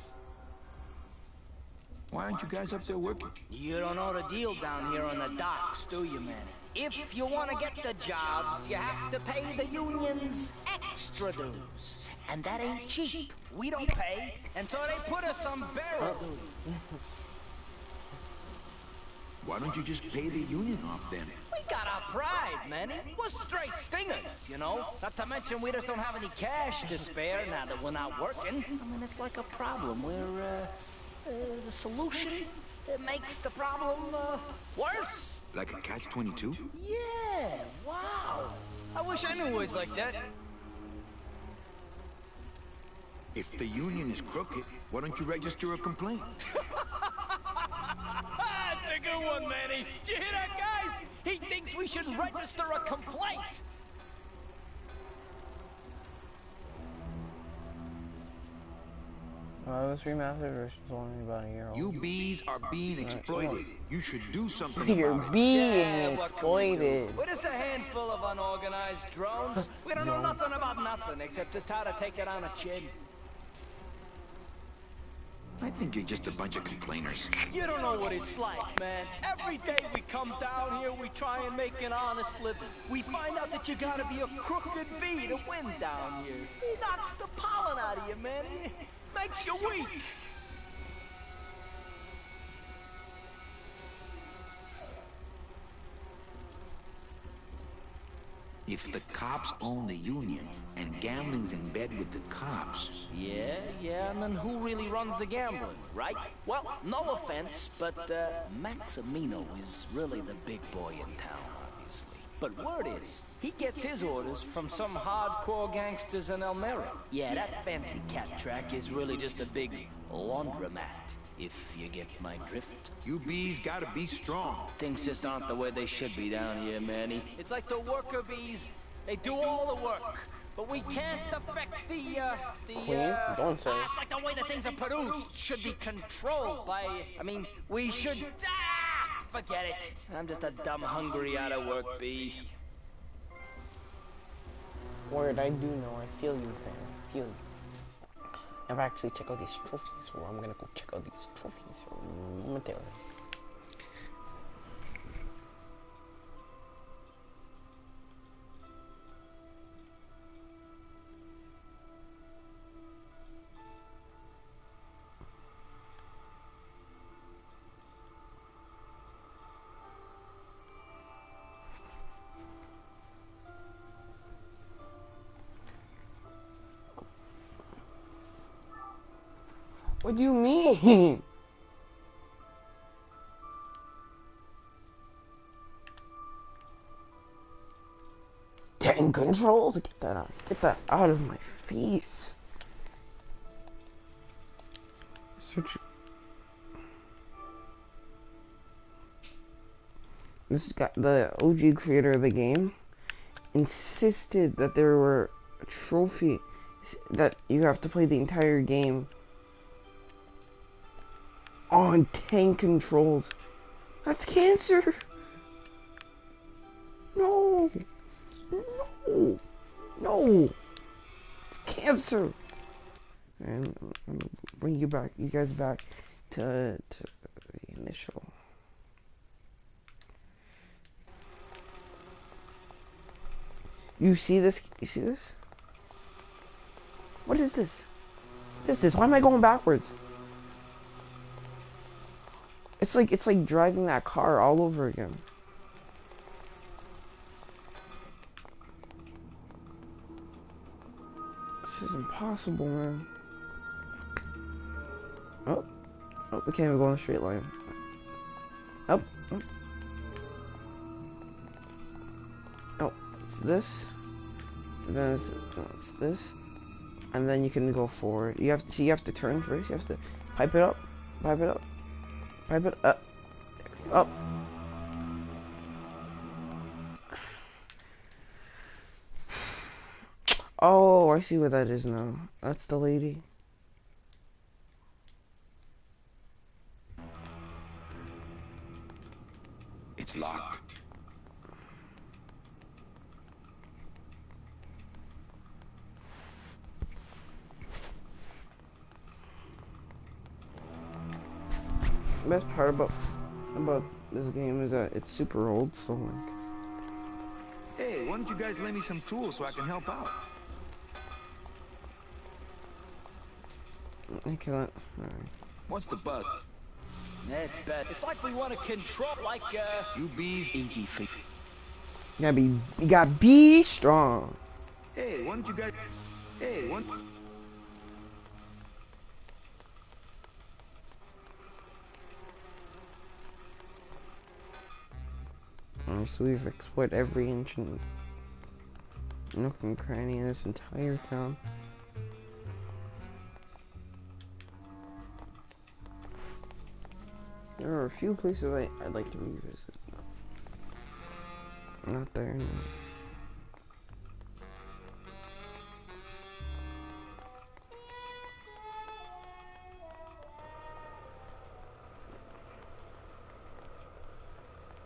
Why aren't you guys up there working? You don't know the deal down here on the docks, do you, Manny? If you want to get the jobs, you have to pay the unions extra dues. And that ain't cheap. We don't pay, and so they put us on barrel duty. Why don't you just pay the union off then? We got our pride, Manny. We're straight stingers, you know? Not to mention we just don't have any cash to spare now that we're not working. I mean, it's like a problem where, the solution makes the problem, worse. Like a catch-22? Yeah, wow. I wish I knew words like that. If the union is crooked, why don't you register a complaint? That's a good one, Manny. Did you hear that, guys? He thinks we should register a complaint. This remastered version's only about a year old. You bees are being exploited. You should do something You're about it. being exploited. We're just a handful of unorganized drones. We don't know nothing about nothing except just how to take it on a chin. I think you're just a bunch of complainers. You don't know what it's like, man. Every day we come down here, we try and make an honest living. We find out that you gotta be a crooked bee to win down here. He knocks the pollen out of you, man. He makes you weak. If the cops own the union, and gambling's in bed with the cops... Yeah, and then who really runs the gambling, right? Well, no offense, but Maximino is really the big boy in town, obviously. But word is, he gets his orders from some hardcore gangsters in Elmira. Yeah, that fancy cat track is really just a big laundromat, if you get my drift. You bees gotta be strong. Things just aren't the way they should be down here, Manny. It's like the worker bees. They do all the work, but we can't affect Don't say. It's like the way that things are produced should be controlled by... I mean, we should... forget it. I'm just a dumb, hungry, out-of-work bee. Word, I do know. I feel you, fam. I feel you. If I actually check out these trophies, well, I'm gonna go check out these trophies momentarily. What do you mean? Ten controls? Get that out of my face. Search. This guy, the OG creator of the game, insisted that there were a trophy that you have to play the entire game on 10 controls. That's cancer. No. It's cancer. And I'm gonna bring you guys back to the initial. You see this? You see this? What is this? What is this? Why am I going backwards? It's like driving that car all over again. This is impossible, man. Oh, we can't even go in a straight line. Oh, it's this, and then it's this, and then you can go forward. You have to turn first. You have to pipe it up. Up. Oh, I see what that is now. That's the lady. It's locked. The best part about this game is that it's super old, so like... Hey, why don't you guys lend me some tools so I can help out? I can't. Alright. What's the bug? It's bad. It's like we want to control, like, You bees easy for... You gotta be strong. Hey, why don't you guys... Hey, one... So we've explored every inch and nook and cranny in this entire town. There are a few places I'd like to revisit. Not there anymore.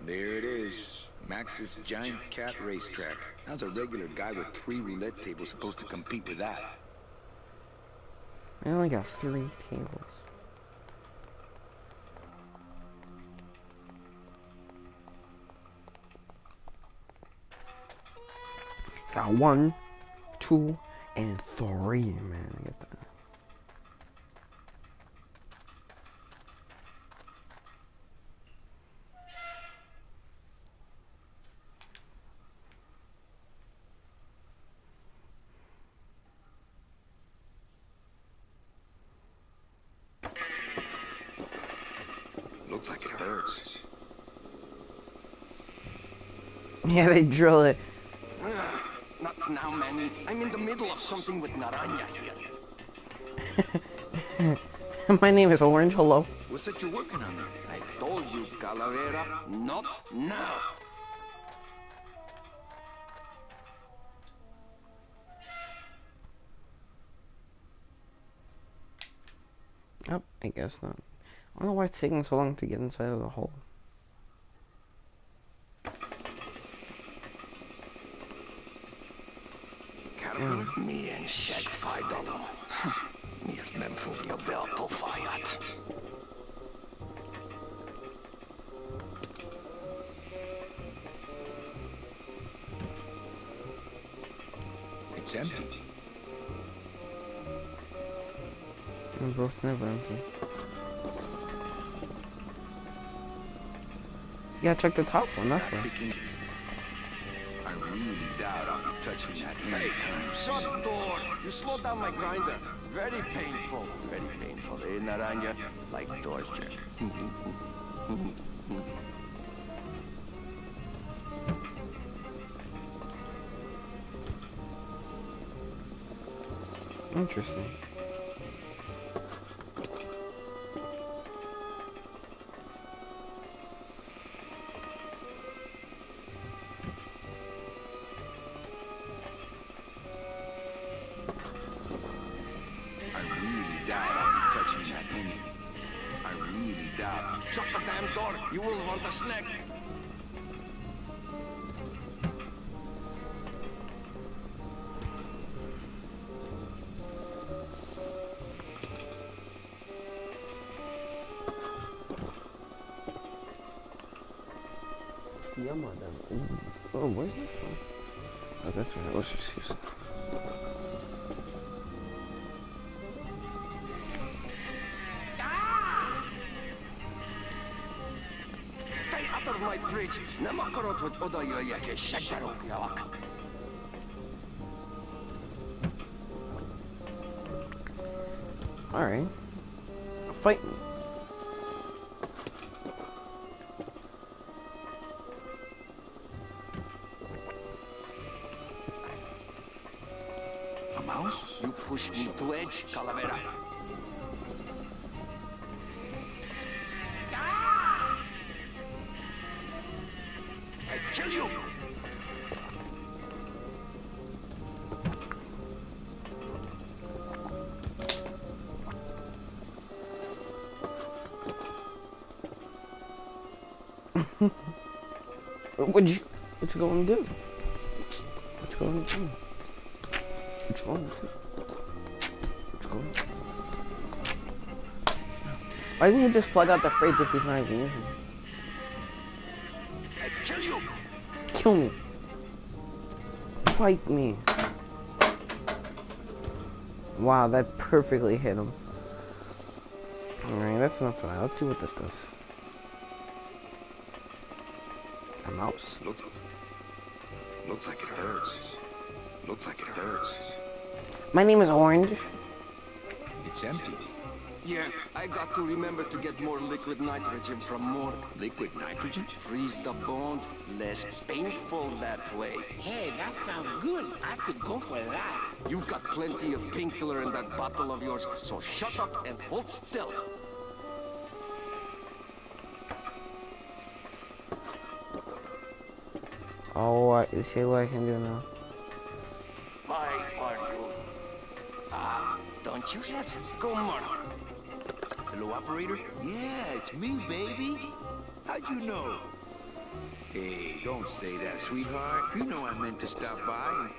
There it is. Max's giant cat racetrack. How's a regular guy with 3 roulette tables supposed to compete with that? I only got 3 tables. Got 1, 2, and 3, man. I get that. Looks like it hurts. Yeah, they drill it. Not now, Manny. I'm in the middle of something with Naranja here. My name is Orange. Hello. What's that you're working on there? I told you, Calavera, not now. Oh, I guess not. I don't know why it's taking so long to get inside of the hole. Caterpillar? Me and Shag fight on them. Mir nem fogja be a pofáját. It's empty. Both never empty. Yeah, check the top one, that's why. I really doubt I'll be touching that anytime soon. Shut door! You slowed down my grinder. Very painful. Very painful, eh, Naranja? Like torture. Interesting. Shut the damn door! You will want a snack! Oh, where's that from? Oh, that's right. Let's just use it. My fridge. Nem akarod, hogy oda jöjjek és segbe rúgjalak. Alright. Fight me. A mouse? You push me to edge, Calavera. Kill you! What you going to do? What you going to do? What you going to do? What you going to do? Why didn't he just plug out the fridge if he's not even using it? Kill you! Kill me. Fight me. Wow, that perfectly hit him. Alright, that's enough for that. Let's see what this does. A mouse. Looks like it hurts. Looks like it hurts. My name is Orange. It's empty. Yeah, I got to remember to get more liquid nitrogen from morgue. Liquid nitrogen? Freeze the bones, less painful that way. Hey, that sounds good. I could go for that. You got plenty of painkiller in that bottle of yours, so shut up and hold still. Oh, you see what I can do now? Why are you? Don't you have Gomor? Hello, operator? Yeah, it's me, baby. How'd you know? Hey, don't say that, sweetheart. You know I meant to stop by.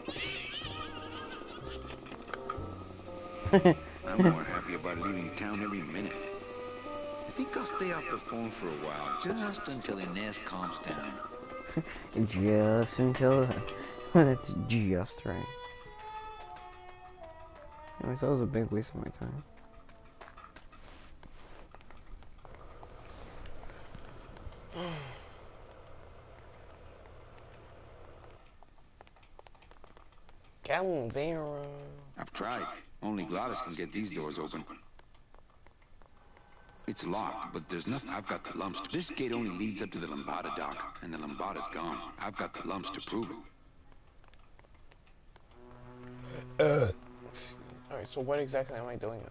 I'm more happy about leaving town every minute. I think I'll stay off the phone for a while, just until Inez calms down. Just until That's just right. Anyways, that was a big waste of my time. Calvera. I've tried. Only Gladys can get these doors open. It's locked, but there's nothing. I've got the lumps. This gate only leads up to the Lambada dock, and the Lambada's gone. I've got the lumps to prove it. Alright, so what exactly am I doing then?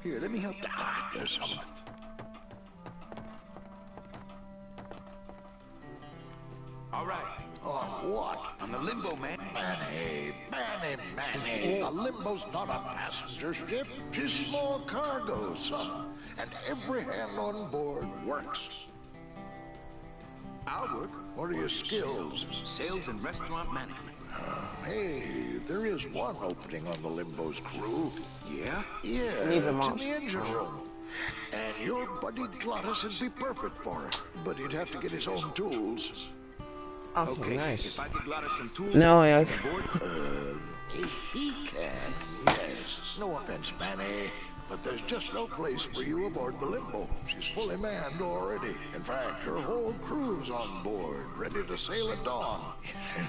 Here, let me help. Ah, there's something. All right. On what? On the limbo, man. Manny. The limbo's not a passenger ship. She's small cargo, son. And every hand on board works. I'll work. What are your skills? Sales and restaurant management. Hey, there is one opening on the limbo's crew. Yeah? Yeah, Needs a it's in mouse. the engine room. And your buddy Glottis would be perfect for it. But he'd have to get his own tools. Okay, nice. If I could Glottis some tools, No, yeah. He can, yes. No offense, Manny, but there's just no place for you aboard the Limbo. She's fully manned already. In fact, her whole crew's on board, ready to sail at dawn.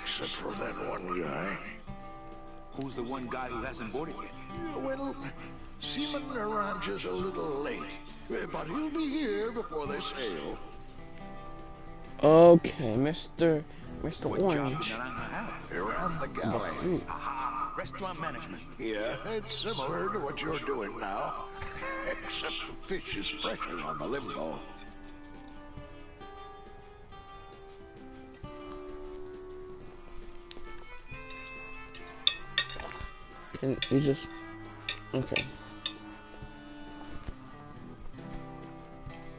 Except for that one guy. Who's the one guy who hasn't boarded yet? Well, Seaman Naranja's a little late, but he'll be here before they sail. Okay, Mr. What job Orange. did Naranja have? Around the galley. Aha! Restaurant management. Yeah, it's similar to what you're doing now. Except the fish is fresher on the Limbo. Can you just... Okay.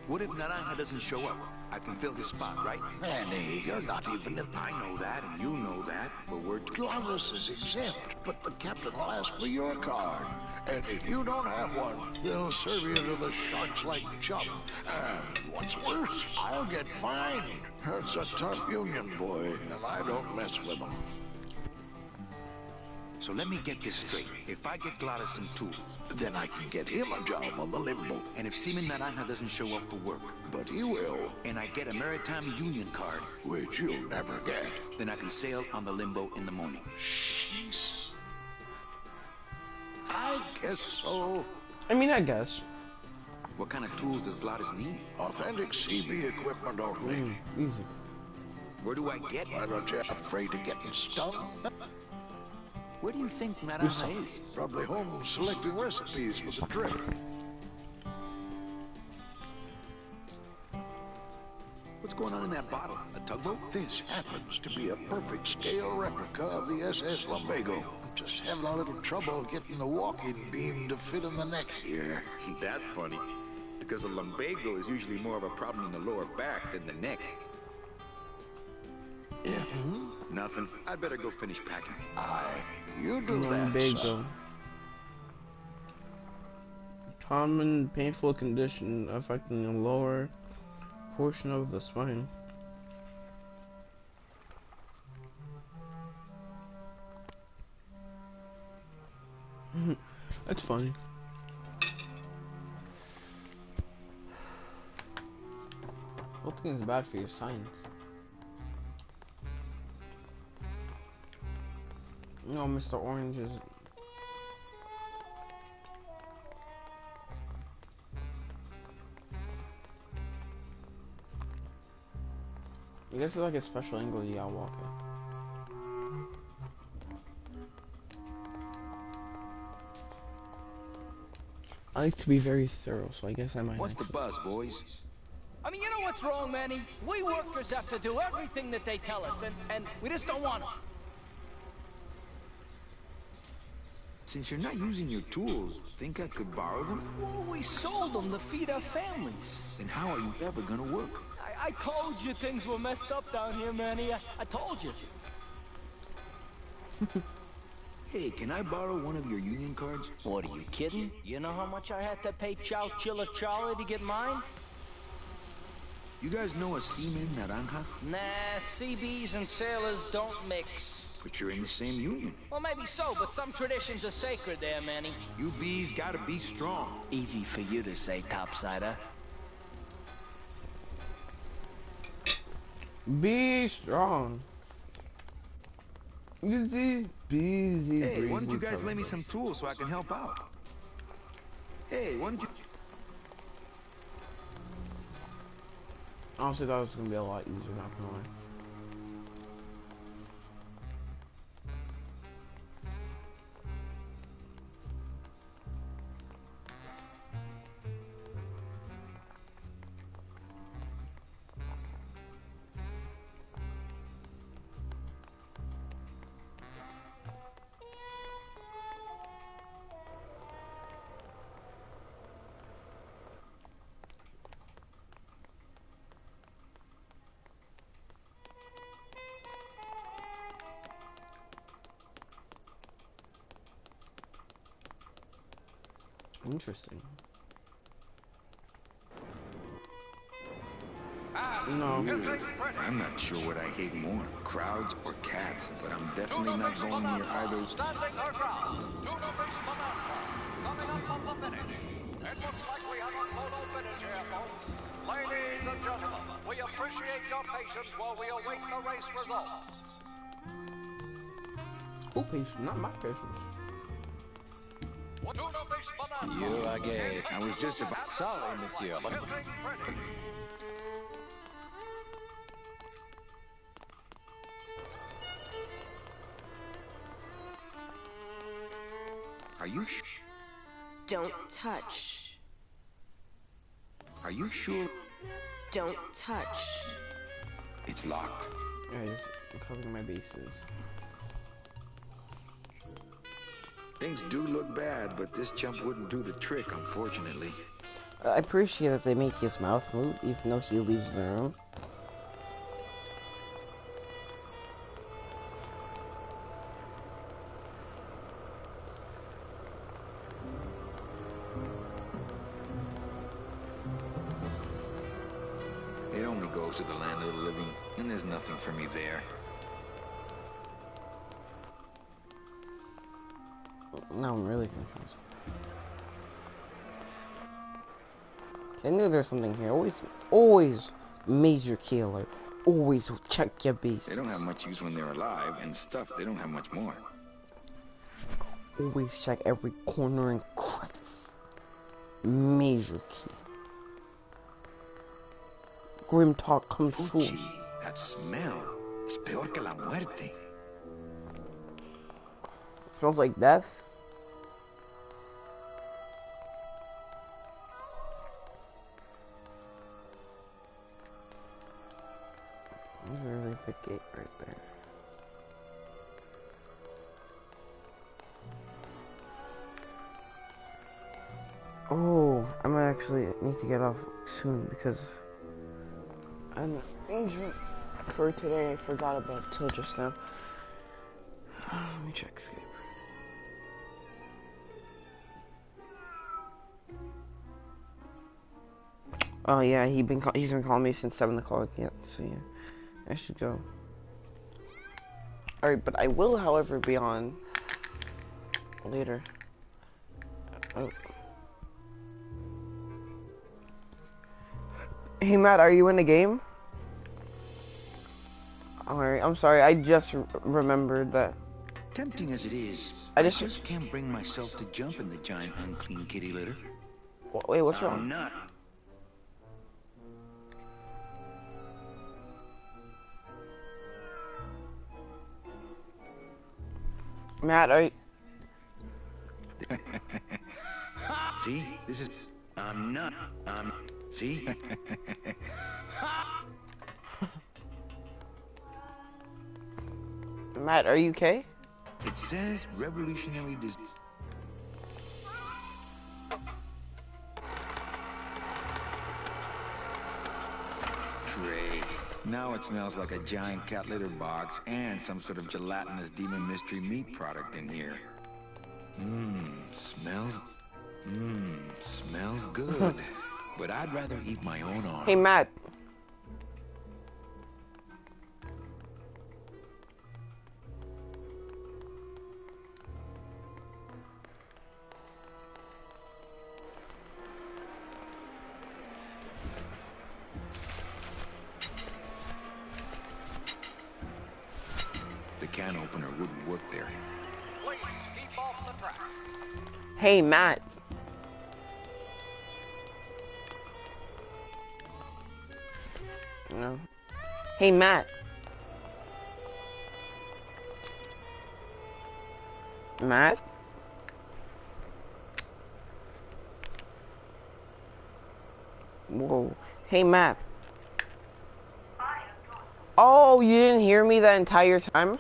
What if Naranja doesn't show up? I can fill his spot, right? Manny, you're not even in... I know that, and you know that, but we're... Glottis is exempt, but the captain will ask for your card. And if you don't have one, they'll serve you to the sharks like chum. And what's worse, I'll get fined. It's a tough union, boy, and I don't mess with them. So let me get this straight. If I get Glottis some tools, then I can get him a job on the Limbo. And if Seaman Naranja doesn't show up for work, but he will, and I get a maritime union card, which you'll never get, then I can sail on the Limbo in the morning. Jeez. I guess so. I mean, I guess. What kind of tools does Glottis need? Authentic CB equipment only. Easy. Where do I get it? Why don't you afraid of getting stung? Where do you think Naranja is? Probably home selecting recipes for the trip. What's going on in that bottle? A tugboat? This happens to be a perfect scale replica of the SS Lumbago. I'm just having a little trouble getting the walking beam to fit in the neck here. That's funny, because a lumbago is usually more of a problem in the lower back than the neck. Yeah. Nothing. I'd better go finish packing. Aye, you do that, Lumbago. son. Common painful condition affecting the lower portion of the spine. That's funny. Smoking is bad for your science. No, Mr. Orange is... I guess it's like a special angle you gotta walk at. I like to be very thorough, so I guess I might... What's the buzz, boys? I mean, you know what's wrong, Manny? We workers have to do everything that they tell us, and we just don't want to. Since you're not using your tools, think I could borrow them? Well, we sold them to feed our families. Then how are you ever gonna work? I told you things were messed up down here, Manny. I told you. Hey, can I borrow one of your union cards? What, are you kidding? You know how much I had to pay Chow Chilla Charlie to get mine? You guys know a seaman, Naranja? Nah, CBs and sailors don't mix. But you're in the same union. Well, maybe so, but some traditions are sacred there, Manny. You bees gotta be strong. Easy for you to say, topsider. Be strong. Easy, busy. Hey, why don't you guys lend me some tools so I can help out? Hey, why don't you... Honestly, thought it was gonna be a lot easier, not gonna lie. Interesting. No. I'm not sure what I hate more, crowds or cats, but I'm definitely not going near either. Standing our ground. 2 numbers Bonanza. Coming up on the finish. It looks like we have a total finish here, folks. Ladies and gentlemen, we appreciate your patience while we await the race results. Who patience? Not my patience. You are gay. I was just about... Sorry, monsieur, but... Are you Don't touch. Are you sure? Don't touch. It's locked. Yeah, just covering my bases. Things do look bad, but this jump wouldn't do the trick, unfortunately. I appreciate that they make his mouth move, even though he leaves the room. It only goes to the land of the living, and there's nothing for me there. Now I'm really confused. I knew there's something here. Always major killer. Always check your base. They don't have much use when they're alive, and stuff, they don't have much more. Always check every corner and crevice. Major key. Grim talk comes true. That smell is peor que la muerte. Smells like death. There's a really big gate right there. Oh, I might actually need to get off soon because I'm injured for today. I forgot about till just now. Let me check Skype. Oh yeah, he's been calling me since 7 o'clock yet, so yeah, I should go. Alright, but I will, however, be on later. Oh. Hey Matt, are you in the game? Alright, I'm sorry, I just remembered that. Tempting as it is, I just can't bring myself to jump in the giant unclean kitty litter. Wait, what's wrong? I'm not. Matt, are you... See? This is... I'm not. See? Matt, are you okay? It says revolutionary design. Now it smells like a giant cat litter box and some sort of gelatinous demon mystery meat product in here. Smells good. But I'd rather eat my own arm. Hey, Matt. The can opener wouldn't work there. Please keep off the track. Hey, Matt. No. Hey, Matt. Matt? Whoa. Hey, Matt. Oh, you didn't hear me that entire time?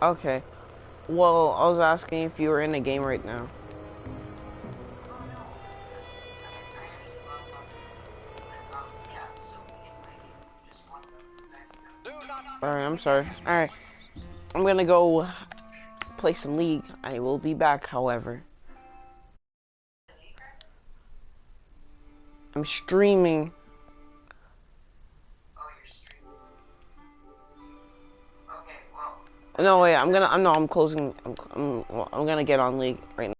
Okay. Well, I was asking if you were in a game right now. Alright, I'm sorry. Alright. I'm gonna go play some League. I will be back, however. I'm streaming. No, wait, I'm closing. I'm gonna get on League right now.